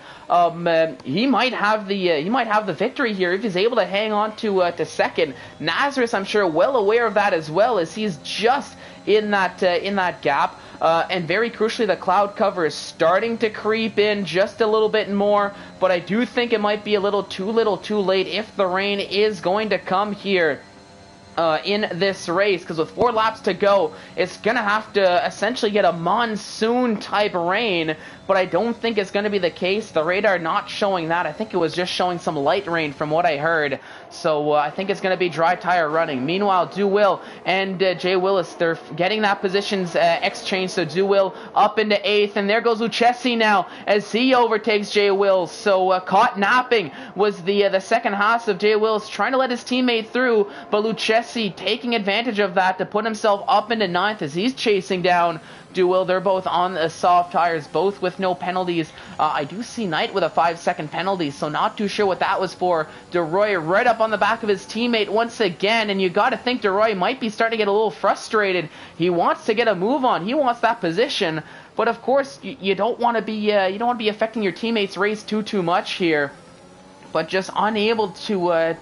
he might have the victory here if he's able to hang on to second. Nazareth, I'm sure, well aware of that as well, as he's just in that gap. And very crucially, the cloud cover is starting to creep in just a little bit more. But I do think it might be a little too late if the rain is going to come here in this race, because with 4 laps to go, it's going to have to essentially get a monsoon type rain, but I don't think it's going to be the case. The radar not showing that. I think it was just showing some light rain from what I heard, so I think it's going to be dry tire running. Meanwhile, DeWill and Jay Willis, they're getting that positions exchange, so DeWill up into 8th, and there goes Lucchesi now as he overtakes Jay Willis. So caught napping was the second half of Jay Willis, trying to let his teammate through, but Lucchesi taking advantage of that to put himself up into 9th as he's chasing down DeWill. They're both on the soft tires, both with no penalties. I do see Knight with a 5-second penalty, so not too sure what that was for. DeRoy right up on the back of his teammate once again, and you got to think DeRoy might be starting to get a little frustrated. He wants to get a move on. He wants that position, but of course you don't want to be affecting your teammates' race too much here. But just unable to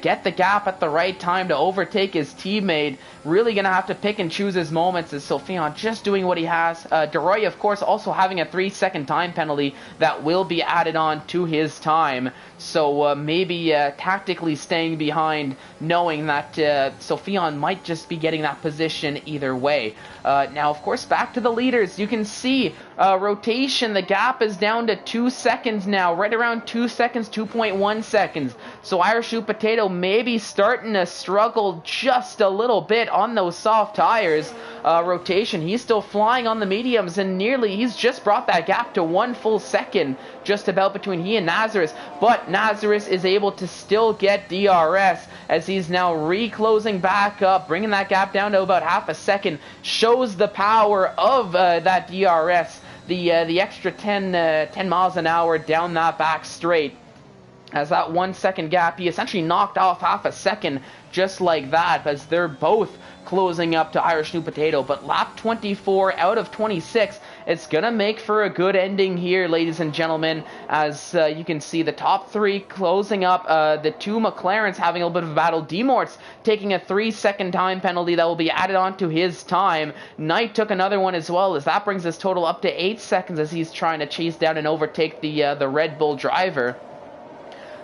get the gap at the right time to overtake his teammate. Really going to have to pick and choose his moments, as Sofian just doing what he has. DeRoy, of course, also having a 3-second time penalty that will be added on to his time. So maybe tactically staying behind, knowing that Sofian might just be getting that position either way. Now, of course, back to the leaders. You can see rotation, the gap is down to 2 seconds now, right around 2 seconds, 2.1 seconds. So Irish Sweet Potato maybe starting to struggle just a little bit on those soft tires. Rotation, he's still flying on the mediums, and he's just brought that gap to 1 full second, just about between he and Nazareth. But Nazareth is able to still get DRS, as he's now reclosing back up, bringing that gap down to about half a second. Shows the power of that DRS, the extra 10 miles an hour down that back straight. As that 1 second gap, he essentially knocked off half a second just like that, as they're both closing up to Irish Sweet Potato. But lap 24 out of 26, it's going to make for a good ending here, ladies and gentlemen, as you can see the top 3 closing up. The 2 McLarens having a little bit of a battle. Demort's taking a 3-second time penalty that will be added on to his time. Knight took another one as well, as that brings his total up to 8 seconds as he's trying to chase down and overtake the Red Bull driver.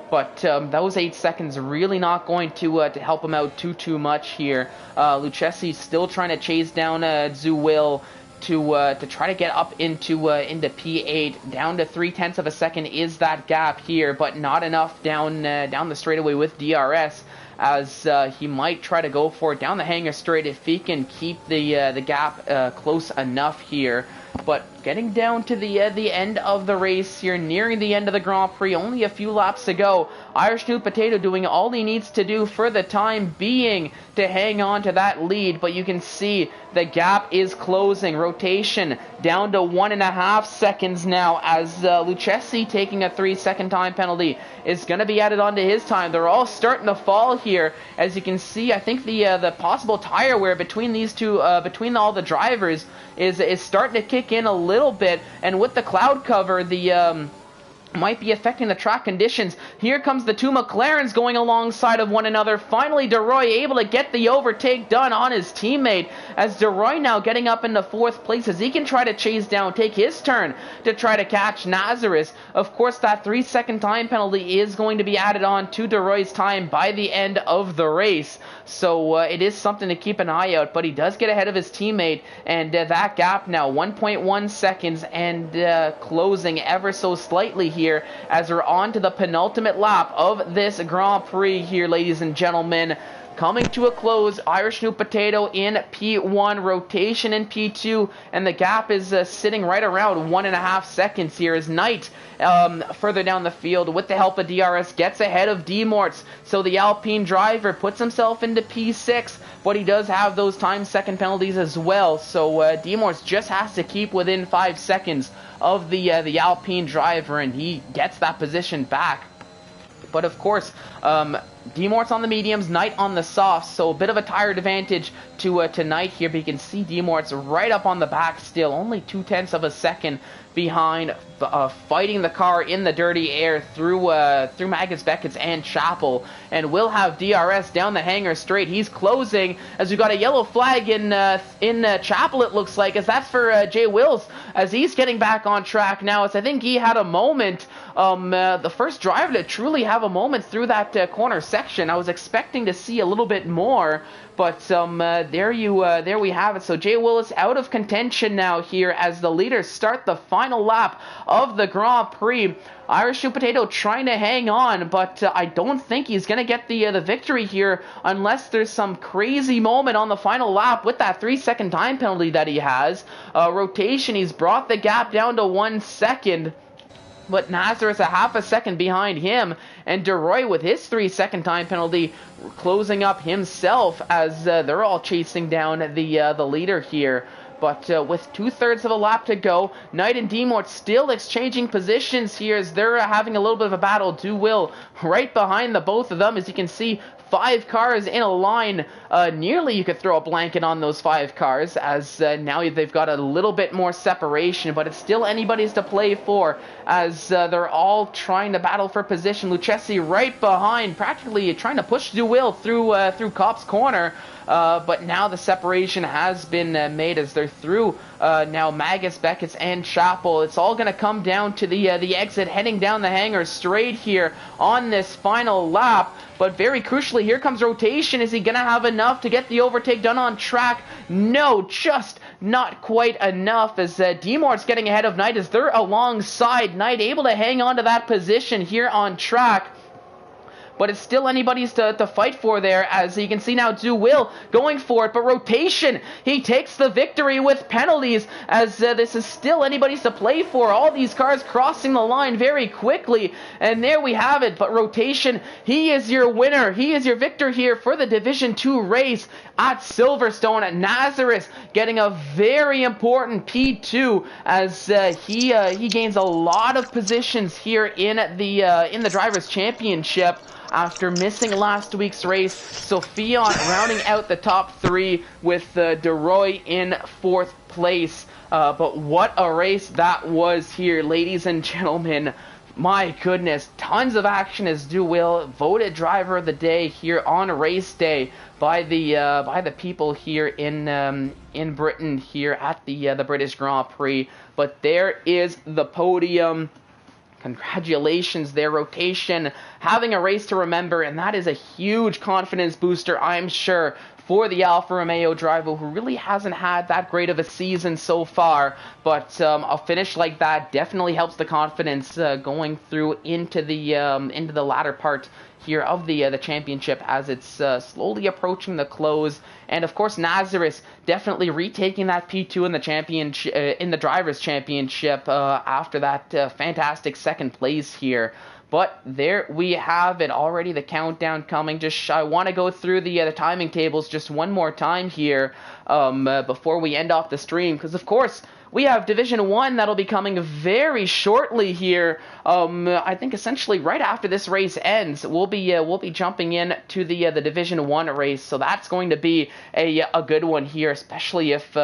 But those 8 seconds really not going to help him out too much here. Lucchesi still trying to chase down DeWill to try to get up into P8. Down to 0.3 of a second is that gap here, but not enough down the straightaway with DRS, as he might try to go for it down the hanger straight if he can keep the gap close enough here. But getting down to the end of the race here, nearing the end of the Grand Prix, only a few laps to go. Irish Sweet Potato doing all he needs to do for the time being to hang on to that lead, but you can see the gap is closing. Rotation down to 1.5 seconds now, as Lucchesi, taking a 3-second time penalty, is going to be added on to his time. They're all starting to fall here, as you can see. I think the possible tire wear between these two, between all the drivers, is starting to kick in a little bit, and with the cloud cover, the might be affecting the track conditions. Here comes the 2 McLarens going alongside of one another. Finally, DeRoy able to get the overtake done on his teammate, as DeRoy now getting up into 4th place, as he can try to chase down, take his turn to try to catch Nazareth. Of course, that 3-second time penalty is going to be added on to DeRoy's time by the end of the race. So it is something to keep an eye out, but he does get ahead of his teammate, and that gap now 1.1 seconds and closing ever so slightly here, as we're on to the penultimate lap of this Grand Prix here, ladies and gentlemen. coming to a close. Irish New Potato in P1, rotation in P2, and the gap is sitting right around 1.5 seconds here as Knight further down the field with the help of DRS gets ahead of D-Morts. So the Alpine driver puts himself into P6, but he does have those time second penalties as well. So D-Morts just has to keep within 5 seconds of the Alpine driver, and he gets that position back. But of course, D-Morts on the mediums, Knight on the softs, so a bit of a tired advantage to Knight here, but you can see D-Morts right up on the back still, only 0.2 of a second behind, fighting the car in the dirty air through Magus, Beckett's and Chapel, and we'll have DRS down the hanger straight. He's closing as we got a yellow flag in Chapel, it looks like, as that's for Jay Wills, as he's getting back on track now, as I think he had a moment, the first driver to truly have a moment through that corner section. I was expecting to see a little bit more, but there we have it. So Jay Willis out of contention now here as the leaders start the final lap of the Grand Prix. Irish New Potato trying to hang on, but I don't think he's going to get the victory here unless there's some crazy moment on the final lap with that 3-second time penalty that he has. Rotation, he's brought the gap down to 1 second. But Nazareth a half a second behind him, and DeRoy with his 3-second time penalty closing up himself as they're all chasing down the leader here. But with 2/3 of a lap to go, Knight and D-Mort still exchanging positions here as they're having a little bit of a battle. Do-Will right behind the both of them, as you can see. 5 cars in a line. Nearly you could throw a blanket on those 5 cars, as now they've got a little bit more separation, but it's still anybody's to play for, as they're all trying to battle for position. Lucchesi right behind, practically trying to push Do-Will through Kopp's corner. But now the separation has been made as they're through now Magus, Beckett's, and Chapel. It's all going to come down to the exit heading down the hanger straight here on this final lap. But very crucially, here comes rotation. Is he going to have enough to get the overtake done on track? No, just not quite enough, as D-Mort's getting ahead of Knight as they're alongside Knight, able to hang on to that position here on track. But it's still anybody's to fight for there, as you can see now Do-Will going for it. But rotation, he takes the victory with penalties, as this is still anybody's to play for. All these cars crossing the line very quickly, and there we have it. But rotation, he is your winner. He is your victor here for the Division 2 race at Silverstone. Nazareth getting a very important P2, as he gains a lot of positions here in the Drivers' Championship. After missing last week's race, Sophia rounding out the top 3 with DeRoy in 4th place. But what a race that was here, ladies and gentlemen. My goodness, tons of action as Do-Will voted driver of the day here on race day by the people here in Britain here at the British Grand Prix. But there is the podium. Congratulations there, rotation, having a race to remember, and that is a huge confidence booster, I'm sure, for the Alfa Romeo driver, who really hasn't had that great of a season so far. But a finish like that definitely helps the confidence going through into the latter part here of the championship, as it's slowly approaching the close. And of course, Nazareth definitely retaking that P2 in the championship, in the Drivers' Championship, after that fantastic second place here. But there we have it already, the countdown coming. I want to go through the timing tables just one more time here before we end off the stream, because of course we have Division 1 that'll be coming very shortly here. I think essentially right after this race ends, we'll be jumping in to the Division 1 race. So that's going to be a good one here, especially if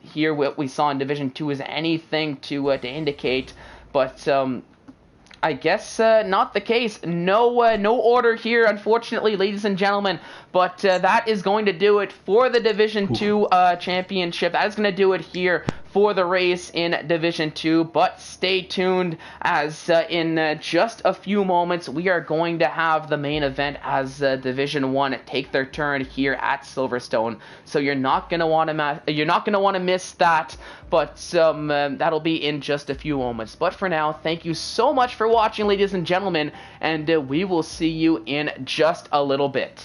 here what we saw in Division 2 is anything to indicate. But I guess not the case. No order here, unfortunately, ladies and gentlemen. But that is going to do it for the Division 2 championship. That is going to do it here for the race in Division 2. But stay tuned, as in just a few moments, we are going to have the main event as Division 1 take their turn here at Silverstone. So you're not going to want to miss that. But that'll be in just a few moments. But for now, thank you so much for watching, ladies and gentlemen, and we will see you in just a little bit.